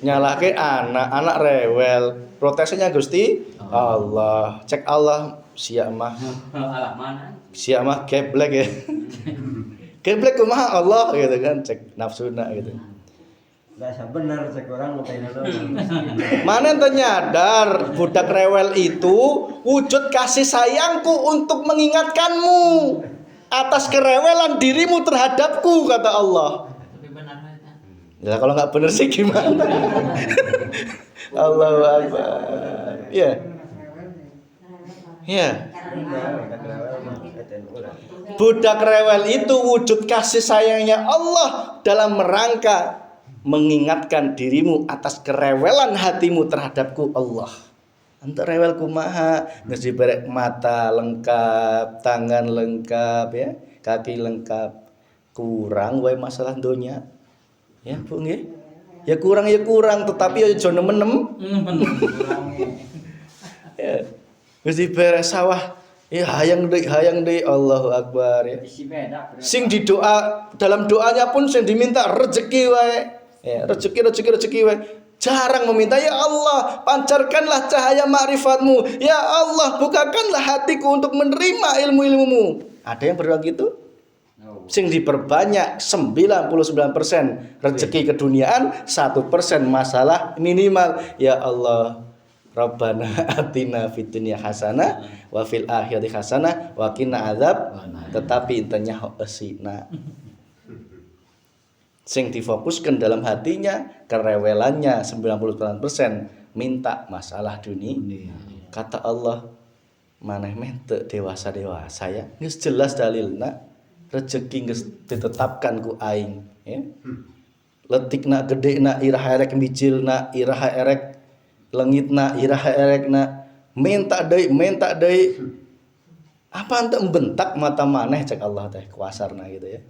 Nyalahke anak rewel. Protesnya Gusti Allah. Cek Allah sia mah. Alah mana? Sia mah geblek ya. Geblek kumaha Allah gitu kan, cek nafsuna gitu. Rasa bener cek orang ngetaina naon. Mana ente nyadar budak rewel itu wujud kasih sayangku untuk mengingatkanmu atas kerewelan dirimu terhadapku, kata Allah. Tapi benar kan? Ya kalau nggak bener sih gimana? Allahu Akbar. Ya. Ya. Budak rewel itu wujud kasih sayangnya Allah dalam rangka mengingatkan dirimu atas kerewelan hatimu terhadapku Allah. Ente rewel kumaha? Geus diberek mata lengkap, tangan lengkap ya, kaki lengkap. Kurang wae masalah donya. Ya, Bu nggih. Ya kurang, tetapi ya aja nemen-nem. Ya. Geus diberek sawah. Ya hayang deui Allahu Akbar ya. Sing di doa, dalam doanya pun sing diminta rezeki wae. Ya, rezeki wae. Jarang meminta, ya Allah, pancarkanlah cahaya ma'rifatmu. Ya Allah, bukakanlah hatiku untuk menerima ilmu-ilmumu. Ada yang berdoa gitu? Sing diperbanyak 99% rezeki keduniaan, 1% masalah minimal. Ya Allah, Rabbana atina fid dunya hasanah wa fil akhirati hasanah wa qina adzab. Tetapi intanya esina. Sing difokuskan dalam hatinya kerewelannya 98% minta masalah dunia. Kata Allah, maneh meh teu dewasa-dewasa ya. Geus jelas dalilna rezeki geus ditetapkan ku aing ya. Letikna gedena iraha erek mijilna iraha erek leungitna iraha erekna minta deui apa ente membentak mata maneh cek Allah teh kuasarna gitu ya.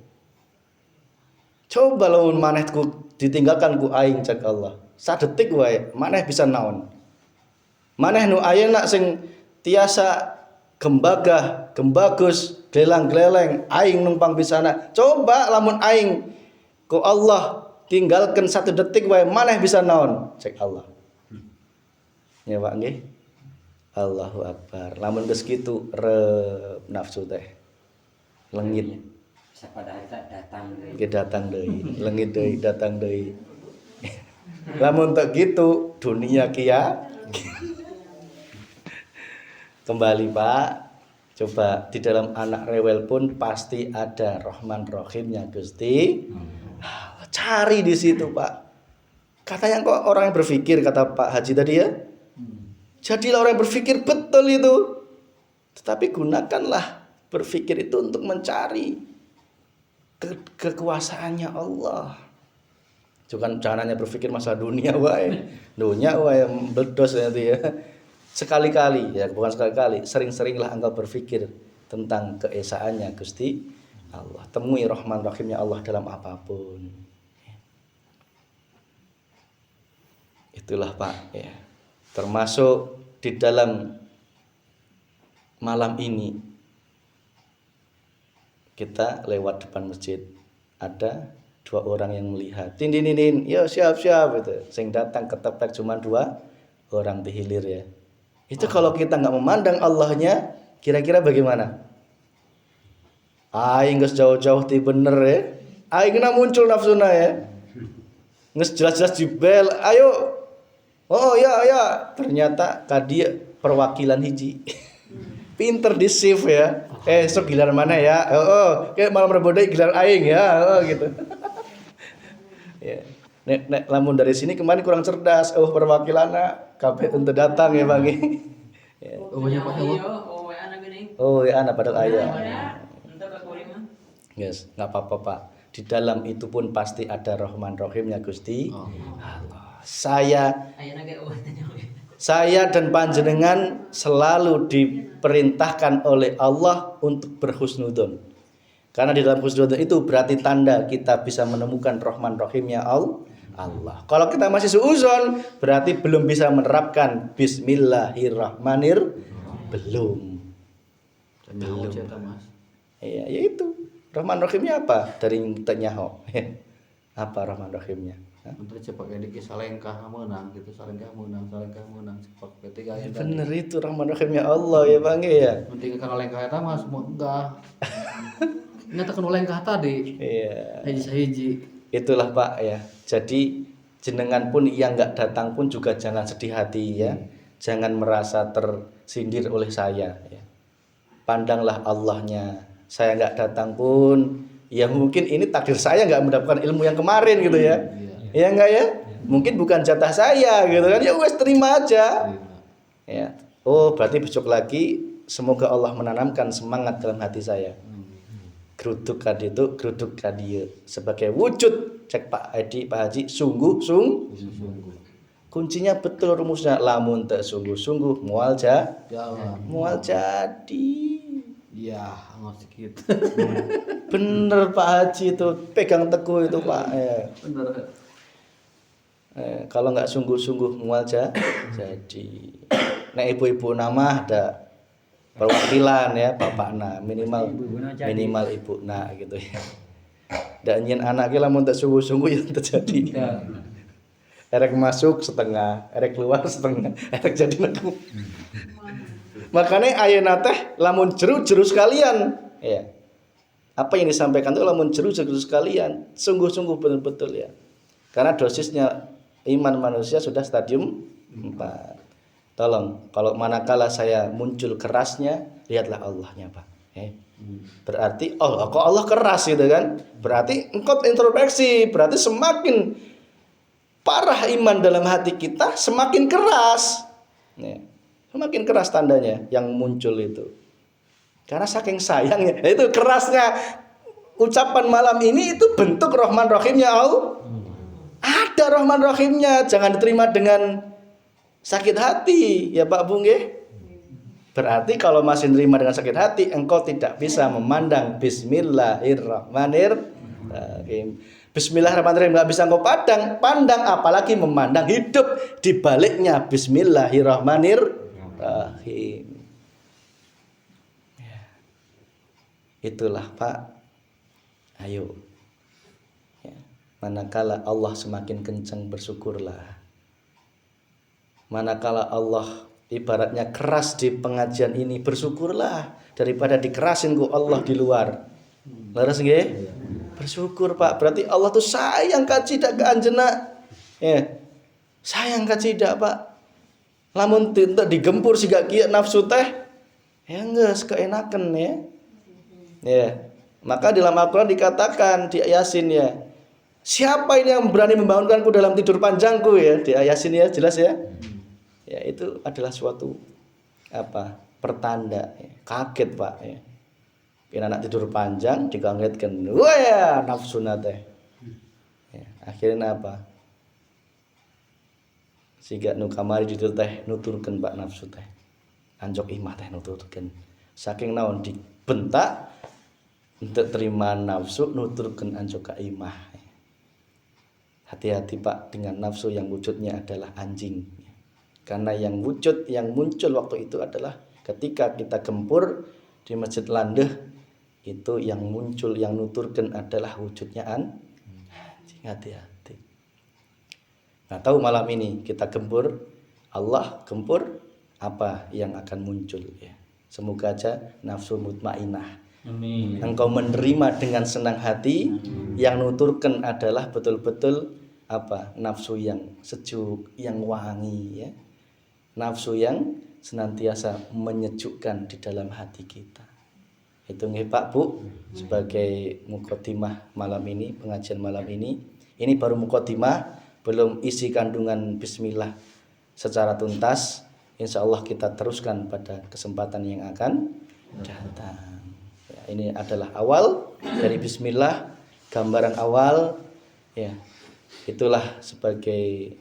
Coba lamun maneh ku ditinggalkan ku aing cek Allah. Sadetik wae maneh bisa naon. Maneh nu ayeuna sing tiasa gembagah, gembagus, gelelang-geleleng, aing numpang bisana. Coba lamun aing ku Allah tinggalkan 1 detik wae maneh bisa naon cek Allah. Ya Pak nggih. Allahu Akbar. Lamun geus kitu nafsu teh. Leungit. Sapada hari datang deui. Ge datang deui, leungit deui, datang deui. Lamun teu gitu dunia kia. Kembali Pak. Coba di dalam anak rewel pun pasti ada Rahman Rahimnya Gusti. Cari di situ Pak. Katanya kok orang yang berpikir, kata Pak Haji tadi ya. Jadilah orang yang berpikir betul itu. Tetapi gunakanlah berpikir itu untuk mencari kekuasaannya Allah. Jangan hanya berpikir masalah dunia wae. Dunia wae meledos nanti ya. Sekali-kali ya, bukan sekali-kali, sering-seringlah engkau berpikir tentang keesaannya Gusti Allah. Temui Rahman Rahimnya Allah dalam apapun. Itulah Pak ya. Termasuk di dalam malam ini kita lewat depan masjid, ada 2 orang yang melihat. Tin, yo siap itu. Sing datang ketepek cuma 2 orang dihilir ya. Itu kalau kita nggak memandang Allahnya, kira-kira bagaimana? Aing geus jauh-jauh ti bener ya. Aing kena muncul nafsuna ya. Geus jelas-jelas jibel, ayo. Oh ya. Ternyata kadia perwakilan hiji. Pinter di shift ya. Sok gilar mana ya? Kayak malam rebodai gilar aing ya. Gitu. Ya. Nek lamun dari sini kemarin kurang cerdas. Perwakilanna kabeh teu datang ya Bang. Ya. Banyak Pak ya. Ya anak padahal aya. Yes, enggak apa-apa Pak. Di dalam itu pun pasti ada Rahman Rahimnya Gusti Allah. Saya dan panjenengan selalu diperintahkan oleh Allah untuk berhusnudzon. Karena di dalam husnudzon itu berarti tanda kita bisa menemukan Rahman Rahimnya Allah. Kalau kita masih suudzon, berarti belum bisa menerapkan Bismillahirrahmanirrahim. Belum. Iya, yaitu Rahman Rahimnya apa? Dari tenyaho. Apa Rahman Rahimnya? Menteri cepat kayak di salengkah menang gitu, salengkah menang, cepat ketika Ya, yang bener itu Rahman Rahimnya Allah ya Bang ya. penting kan lengkah eta mah semua enggak. Nyata kan lengkah tadi. Iya. Hiji-hiji. Itulah Pak ya. Jadi jenengan pun yang nggak datang pun juga jangan sedih hati ya. Jangan merasa tersindir oleh saya ya. Pandanglah Allahnya. Saya nggak datang pun ya mungkin ini takdir saya nggak mendapatkan ilmu yang kemarin gitu ya. Iya enggak ya? Mungkin bukan jatah saya gitu kan. Ya wes terima aja. Ya. Oh, berarti besok lagi semoga Allah menanamkan semangat dalam hati saya. Geruduk kaditu, geruduk kadieu sebagai wujud cek Pak Edi, Pak Haji, sungguh. Kuncinya betul rumusnya lamun teu sungguh-sungguh mual jadi. Iya, nggak sedikit. Bener Pak Haji itu pegang teguh itu Pak ya. Bener. Kalau nggak sungguh-sungguh mual jadi. Nah ibu-ibu nama ada perwakilan ya bapakna minimal ibu nak gitu ya. Dan nyen anaknya lamun tak sungguh-sungguh yang terjadi. Erek masuk setengah, erek keluar setengah, erek jadi neku. Makanya ayeuna teh lamun jeru sekalian ya. Apa yang disampaikan itu lamun jeru sekalian, sungguh-sungguh betul-betul ya. Karena dosisnya iman manusia sudah stadium 4. Tolong, kalau manakala saya muncul kerasnya, lihatlah Allahnya Pak. Berarti, oh kok Allah keras gitu kan? Berarti engkau introspeksi, berarti semakin parah iman dalam hati kita, semakin keras. Semakin keras tandanya yang muncul itu. Karena saking sayangnya, itu kerasnya ucapan malam ini itu bentuk Rahman Rahimnya Allah. Ada Rahman Rahimnya, jangan diterima dengan sakit hati ya Pak Bung ya. Berarti kalau masih nerima dengan sakit hati, engkau tidak bisa memandang Bismillahirrahmanirrahim. Bismillahirrahmanirrahim nggak bisa engkau pandang, apalagi memandang hidup di baliknya Bismillahirrahmanirrahim. Ya. Itulah Pak. Ayo. Ya. Manakala Allah semakin kencang bersyukurlah. Manakala Allah ibaratnya keras di pengajian ini, bersyukurlah daripada dikerasin ku Allah di luar. Leres nggih? Bersyukur Pak. Berarti Allah tuh sayang kacidak ke anjeunna. Ya. Sayang kacidak Pak. Lamun teu digempur siga kieu nafsu teh, ya geus keenaken ya. Ya. Maka di dalam Al-Qur'an dikatakan di Yasin ya. Siapa ini yang berani membangunkanku dalam tidur panjangku ya? Di Yasin ya, jelas ya. Ya itu adalah suatu pertanda ya. Kaget Pak ya. Anak tidur panjang dikangetkan, wah nafsu teh ya, akhirnya apa siga nu kamari ditu teh nuturkeun Pak nafsu teh anjok imah teh nuturkeun saking naon dibentak untuk terima nafsu nuturkeun anjok ka imah. Hati-hati Pak dengan nafsu yang wujudnya adalah anjing. Karena yang wujud yang muncul waktu itu adalah ketika kita gempur di Masjid Landeh, itu yang muncul yang nuturkan adalah wujudnya anjing. Hati-hati. Nah, tahu malam ini kita gempur, Allah gempur, apa yang akan muncul ya. Semoga aja nafsu mutmainah. Amin. Engkau menerima dengan senang hati. Yang nuturkan adalah betul-betul nafsu yang sejuk, yang wangi ya. Nafsu yang senantiasa menyejukkan di dalam hati kita. Itu nggih Pak Bu sebagai muqaddimah malam ini, pengajian malam ini. Ini baru muqaddimah, belum isi kandungan bismillah secara tuntas. Insyaallah kita teruskan pada kesempatan yang akan datang. Ya, ini adalah awal dari bismillah, gambaran awal ya. Itulah sebagai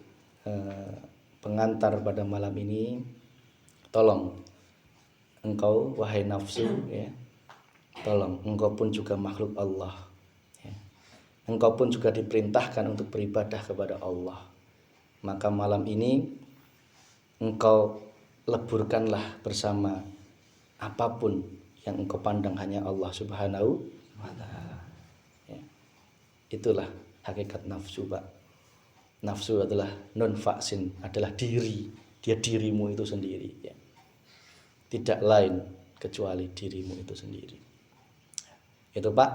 pengantar pada malam ini. Tolong engkau wahai nafsu ya, tolong engkau pun juga makhluk Allah ya. Engkau pun juga diperintahkan untuk beribadah kepada Allah. Maka malam ini engkau leburkanlah bersama apapun yang engkau pandang hanya Allah Subhanahu wa ta'ala ya. Itulah hakikat nafsu Pak Nafsu adalah non vaksin, adalah diri. Dia dirimu itu sendiri ya. Tidak lain kecuali dirimu itu sendiri. Itu Pak,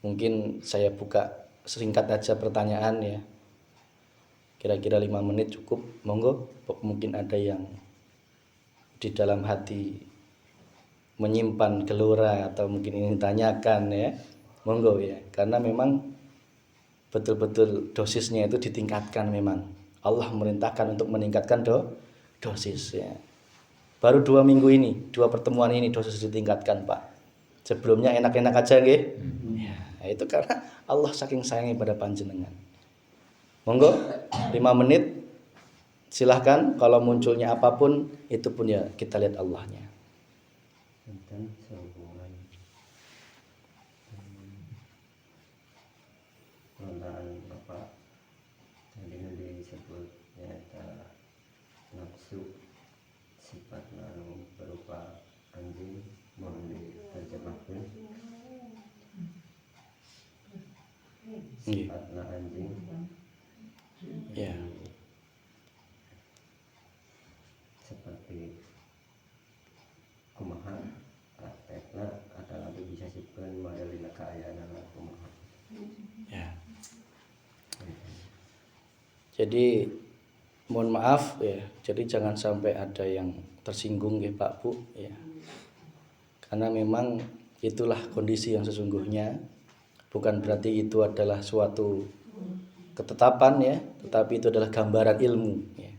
mungkin saya buka singkat aja pertanyaan ya. Kira-kira 5 menit cukup. Monggo, mungkin ada yang di dalam hati menyimpan gelora atau mungkin ingin tanyakan ya. Monggo ya, karena memang betul-betul dosisnya itu ditingkatkan memang. Allah merintahkan untuk meningkatkan dosis ya. Baru 2 minggu ini, 2 pertemuan ini dosis ditingkatkan Pak. Sebelumnya enak-enak aja nggih. Ya, itu karena Allah saking sayangnya pada panjenengan. Monggo 5 menit silahkan, kalau munculnya apapun itu pun ya kita lihat Allahnya. Tentang sehubungan kelontaran Bapak tadi disebut ya nafsu sifat anu berupa anjing, mohon diterjemahkan sifatna anjing Ya. seperti kumaha praktekna adalah bisa sipkeun modelina kaayana kumaha. Ya. Jadi mohon maaf ya. Jadi jangan sampai ada yang tersinggung ya Pak Bu ya. Karena memang itulah kondisi yang sesungguhnya. Bukan berarti itu adalah suatu ketetapan ya, tetapi itu adalah gambaran ilmu ya.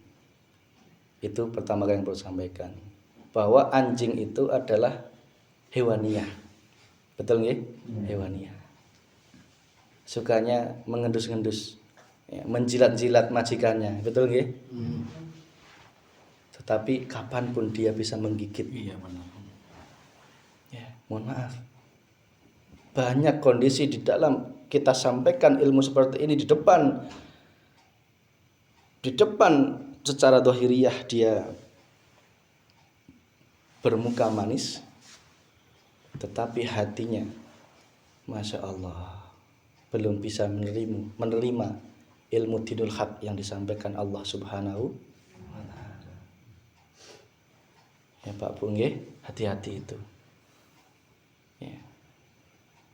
Itu pertama kali yang perlu sampaikan, bahwa anjing itu adalah hewaniyah. Betul nggih? Hewaniyah. Sukanya mengendus-endus ya, menjilat-jilat majikannya. Betul nggih? Tetapi kapanpun dia bisa menggigit. Iya benar. Ya, mohon maaf. Banyak kondisi di dalam kita sampaikan ilmu seperti ini di depan secara dohiriyah dia bermuka manis, tetapi hatinya Masya Allah belum bisa menerima ilmu dinul haq yang disampaikan Allah Subhanahu wa ta'ala. Ya Pak Bu nggih, hati-hati itu ya.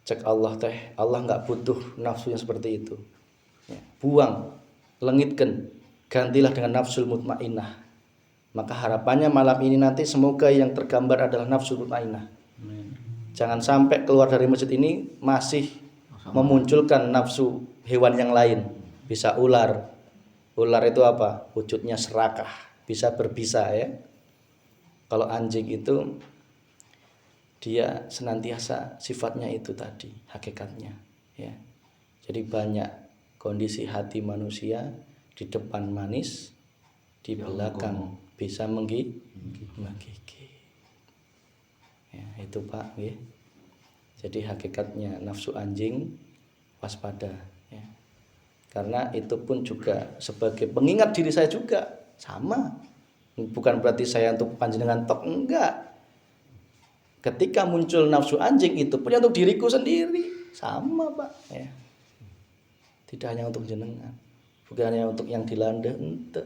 Cek Allah teh, Allah nggak butuh nafsu yang seperti itu ya. Buang, lengitkan, gantilah dengan nafsul mutmainnah. Maka harapannya malam ini nanti semoga yang tergambar adalah nafsul mutmainnah. Jangan sampai keluar dari masjid ini masih memunculkan nafsu hewan yang lain. Bisa ular. Ular itu apa? Wujudnya serakah, bisa berbisa ya. Kalau anjing itu dia senantiasa sifatnya itu tadi, hakikatnya ya. Jadi banyak kondisi hati manusia di depan manis, di belakang bisa menggigit. Ya, itu Pak nggih. Jadi hakikatnya nafsu anjing waspada ya. Karena itu pun juga sebagai pengingat diri saya juga sama. Bukan berarti saya untuk panjenengan tok, enggak. Ketika muncul nafsu anjing itu punya untuk diriku sendiri, sama Pak ya. Tidak hanya untuk jenengan, bukan hanya untuk yang dilanda, ente.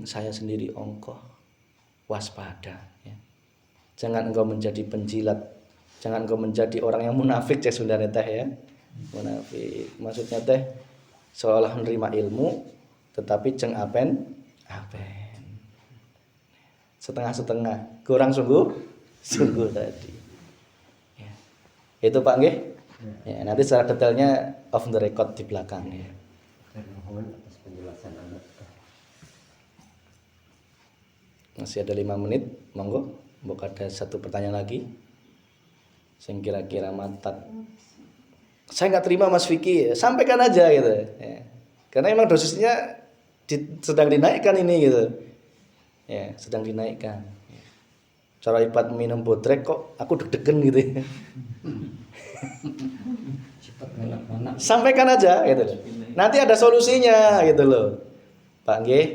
Saya sendiri ongkoh, waspada ya. Jangan engkau menjadi penjilat, jangan engkau menjadi orang yang munafik cek Sunda teh ya. Munafik maksudnya teh seolah menerima ilmu tetapi ceng apen setengah-setengah, kurang sungguh tadi ya. Itu Pak nggih ya, nanti secara detailnya off the record di belakang ya. Mohon atas penjelasan Anda. Masih ada 5 menit, monggo. Mbok ada satu pertanyaan lagi yang kira-kira mantap. Saya nggak terima Mas Vicky, sampaikan aja gitu ya. Karena emang dosisnya sedang dinaikkan ini gitu ya, sedang dinaikkan. Cara ibarat minum bodrek kok aku deg-degan gitu ya. Sampaikan aja gitu loh. Nanti ada solusinya gitu loh Pak nggih.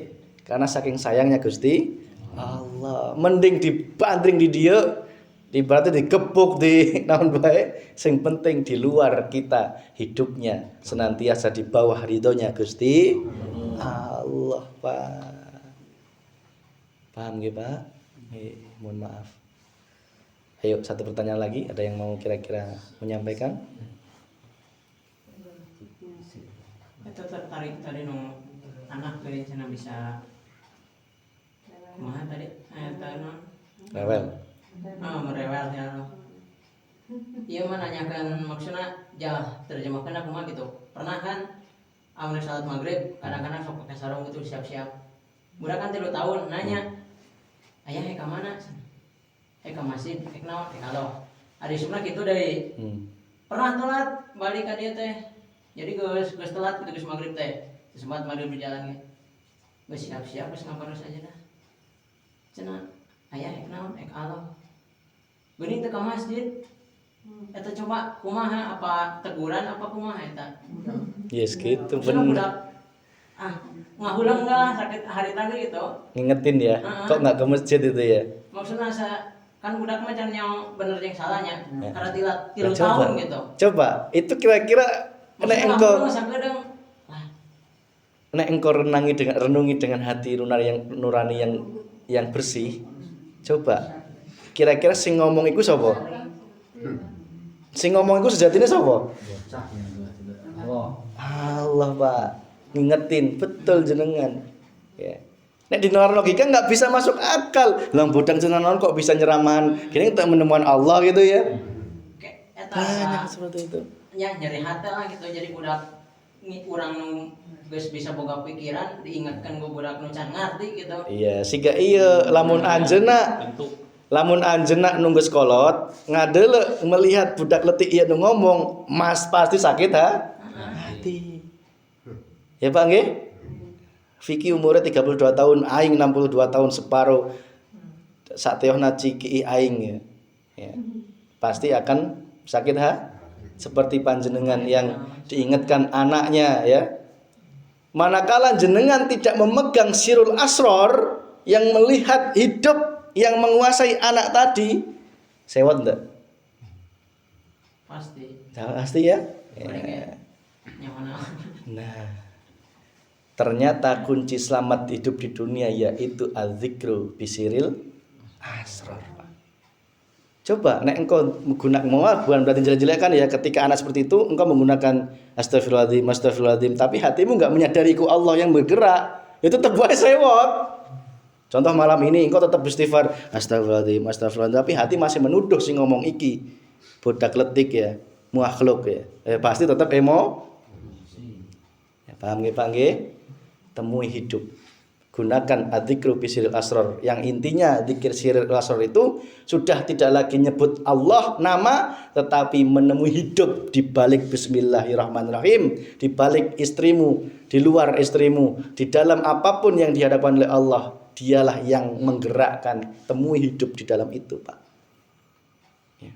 Karena saking sayangnya Gusti Allah, mending dibandring di dia Ibaratnya digebuk di naon bae, sing penting di luar kita hidupnya senantiasa di bawah ridhonya Gusti Allah, Pak. Paham nggih, Pak? Mohon maaf. Ayo satu pertanyaan lagi, ada yang mau kira-kira menyampaikan? Itu tertarik tadi no anak berencana bisa kumaha tadi non Rewel. merewel ya no. Iya mah nanyakan maksudnya jah terjemahkan aku mah gitu. Pernah kan amun salat maghrib kadang-kadang sok pakai sarung gitu siap-siap. Budak kan 3 tahun nanya, "Ayah ka mana?" Ka masjid, naon? Halo. Ari sebenarnya gitu deui. Pernah telat balik ka dieu teh. Jadi geus telat gitu geus maghrib teh. Sempat maghrib di jalan ge. Geus siap-siap geus ngapain saja dah. Cenah, "Ayah naon? Allah." Geuning teh ka masjid. Eta coba kumaha apa teguran apa kumaha eta? Yes gitu Maksudnya bener. budak ngahulang lah sakit hari tadi gitu. Ngingetin ya. Kok nggak ke masjid itu ya? Maksudnya kan budak mah can yang bener yang salahnya. Karena tilu Nah, tahun gitu. Coba, itu kira-kira nek engkau renungi dengan hati nurani yang bersih. Coba. Kira-kira sing ngomong iku sapa? Sing ngomong iku sejatine sapa? Allah, Pak. Ngingetin betul jenengan. Ya. Nek di nalar logika nggak bisa masuk akal. Lah bodang cenanon kok bisa nyeramahan. Kini untuk menemukan Allah gitu ya. Banyak seperti itu. Ya nyari hati lah gitu jadi budak urang nu geus bisa boga pikiran diingatkan ku budak nu can ngarti gitu. Iya, siga iya lamun anjeuna nunggu sekolot ngadele melihat budak letik ieu nu ngomong, Mas pasti sakit hati. Ya Pak nggih? Vicky umurnya 32 tahun, aing 62 tahun separuh. Sateohna ciki aing ya. Ya. Pasti akan sakit seperti panjenengan yang diingatkan anaknya ya. Manakala jenengan tidak memegang sirul asror yang melihat hidup yang menguasai anak tadi, sewot enggak? Pasti ya. Ya. Nah, ternyata kunci selamat hidup di dunia yaitu az-zikru bisiril asror. Coba, nek engkau menggunakan bukan berarti jelek-jelek kan ya, ketika anak seperti itu engkau menggunakan astagfirullahaladzim, tapi hatimu enggak menyadari ku Allah yang bergerak, itu tetap bae sewot. Contoh malam ini engkau tetap beristighfar, astagfirullahaladzim, tapi hati masih menuduh si ngomong iki budak letik ya, makhluk ya. Pasti tetap ya, paham nggih Pak nggih? Temui hidup. Gunakan adzikru bisiril asror yang intinya dzikir siril asror itu sudah tidak lagi nyebut Allah nama tetapi menemui hidup di balik bismillahirrahmanirrahim, di balik istrimu, di luar istrimu, di dalam apapun yang dihadapkan oleh Allah, dialah yang menggerakkan. Temui hidup di dalam itu, Pak. Ya.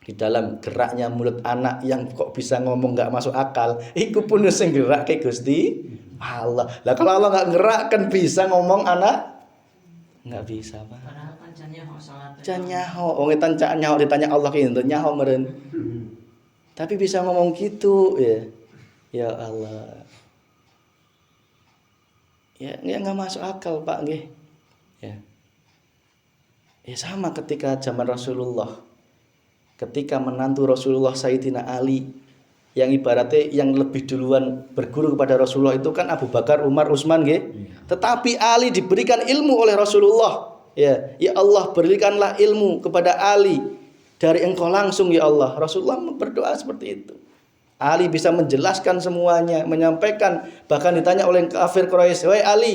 Di dalam geraknya mulut anak yang kok bisa ngomong nggak masuk akal, iku pun sing gerak ke Gusti Allah. Lah kalau Allah nggak gerakkan bisa ngomong anak nggak bisa, Pak. Padahal kan can nyaho salat. Can nyaho, wong etan can nyaho ditanya Allah ki ento nyaho meureun. Tapi bisa ngomong gitu ya. Ya Allah. Ya nggak masuk akal, Pak nggih. Ya. Ya sama ketika zaman Rasulullah. Ketika menantu Rasulullah Sayyidina Ali yang ibaratnya yang lebih duluan berguru kepada Rasulullah itu kan Abu Bakar, Umar, Utsman nggih. Tetapi Ali diberikan ilmu oleh Rasulullah. Ya Allah berikanlah ilmu kepada Ali dari engkau langsung ya Allah. Rasulullah berdoa seperti itu. Ali bisa menjelaskan semuanya, menyampaikan, bahkan ditanya oleh kafir Quraisy, "Wahai Ali,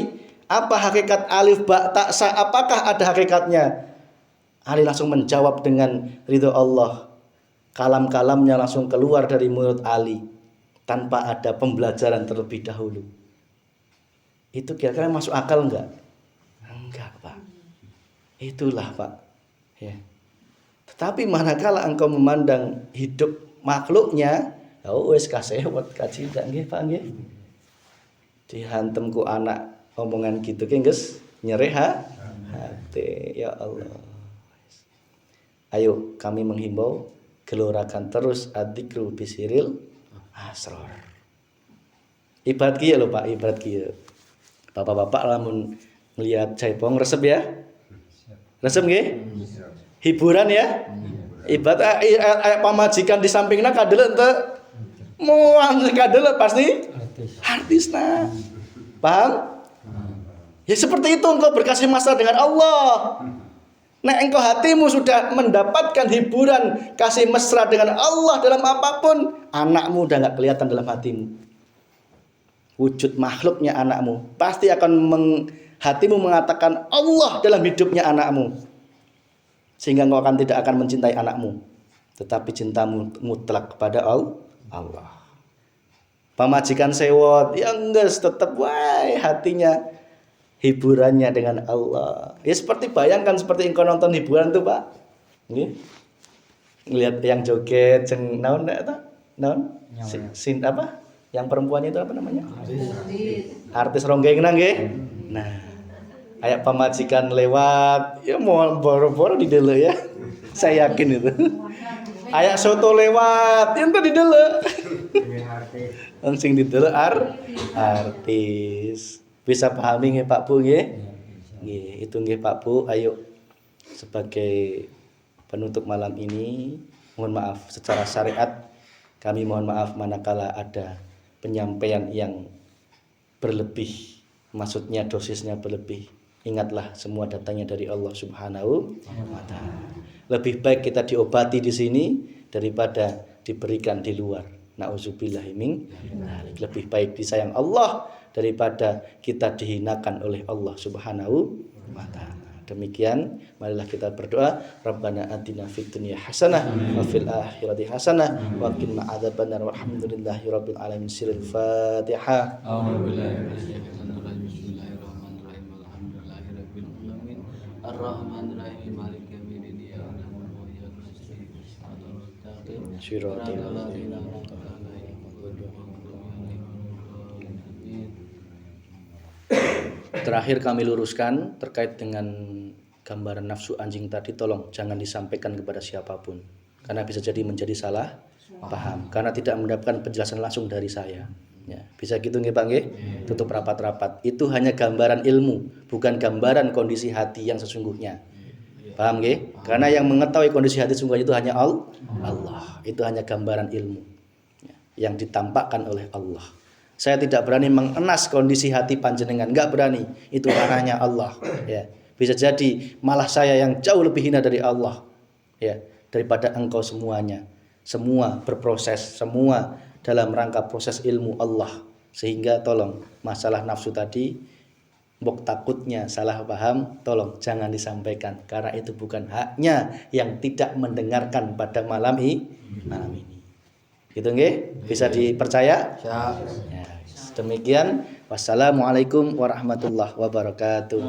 apa hakikat alif ba ta sa? Apakah ada hakikatnya?" Ali langsung menjawab dengan ridho Allah. Kalam-kalamnya langsung keluar dari mulut Ali tanpa ada pembelajaran terlebih dahulu. Itu kira-kira masuk akal enggak? Enggak, Pak. Itulah, Pak. Ya. Tetapi manakala engkau memandang hidup makhluknya, wis kasewet kacidak nggih, Pak nggih. Dihantem ku anak omongan gitu ki, Guys, nyereh hati. Ya Allah. Ayo kami menghimbau gelorakan terus adzikru bisiril asror. Ibarat kieu lho Pak, ibarat kieu. Bapak-bapak lamun melihat jaipong resep ya. Resep nggih? Hiburan ya. Ibarat aya pamajikan di sampingna kadele teu moal kadele pasti artisna. Paham? Ya seperti itu engkau berkasih mesra dengan Allah. Nek engkau hatimu sudah mendapatkan hiburan kasih mesra dengan Allah dalam apapun, anakmu udah nggak kelihatan dalam hatimu. Wujud makhluknya anakmu pasti akan hatimu mengatakan Allah dalam hidupnya anakmu, sehingga engkau tidak akan mencintai anakmu, tetapi cintamu mutlak kepada Allah. Pamajikan sewot yang enggak tetap hatinya hiburannya dengan Allah. Ya seperti bayangkan seperti engkau nonton hiburan tuh Pak. Nggih. Ngelihat yang joget jeung naon eta? Naon? Sin apa? Yang perempuannya itu apa namanya? Artis ronggengna nggih. Nah, aya pamajikan lewat, ya mau boro-boro di deuleu ya. Saya yakin itu. Aya soto lewat, ya ente di deuleu. Langsung di deuleu artis. Bisa pahami nggih Pak Bu nggih? Nggih, itu nggih Pak Bu. Ayo sebagai penutup malam ini, mohon maaf secara syariat kami mohon maaf manakala ada penyampaian yang berlebih, maksudnya dosisnya berlebih. Ingatlah semua datangnya dari Allah Subhanahu wa taala. Lebih baik kita diobati di sini daripada diberikan di luar. Nauzubillahi min dzalik. Lebih baik disayang Allah daripada kita dihinakan oleh Allah Subhanahu wa taala. Demikian, marilah kita berdoa, Rabbana atina fid dunya hasanah wa fil akhirati hasanah wa qina adzabannar walhamdulillahi rabbil alamin. Sirul Fatihah. Bismillahirrahmanirrahim. Alhamdulillahirabbil alamin. Arrahmanirrahim. Maliki yaumiddin. Iyyaka na'budu wa iyyaka nasta'in. Shiratal ladzina an'amta 'alaihim ghairil maghdubi 'alaihim waladdallin. Terakhir kami luruskan terkait dengan gambaran nafsu anjing tadi, tolong jangan disampaikan kepada siapapun karena bisa jadi menjadi salah paham karena tidak mendapatkan penjelasan langsung dari saya. Ya, bisa gitu nggih Pak nggih? Tutup rapat-rapat. Itu hanya gambaran ilmu, bukan gambaran kondisi hati yang sesungguhnya. Paham nggih? Karena yang mengetahui kondisi hati sesungguhnya itu hanya Allah. Itu hanya gambaran ilmu yang ditampakkan oleh Allah. Saya tidak berani mengenas kondisi hati panjenengan, enggak berani. Itu ranahnya Allah. Ya, bisa jadi malah saya yang jauh lebih hina dari Allah. Ya, daripada engkau semuanya. Semua berproses, semua dalam rangka proses ilmu Allah. Sehingga tolong masalah nafsu tadi, mbok takutnya salah paham, tolong jangan disampaikan karena itu bukan haknya yang tidak mendengarkan pada malam ini. Gitu nggih? Bisa dipercaya? Ya, demikian. Wassalamualaikum warahmatullahi wabarakatuh.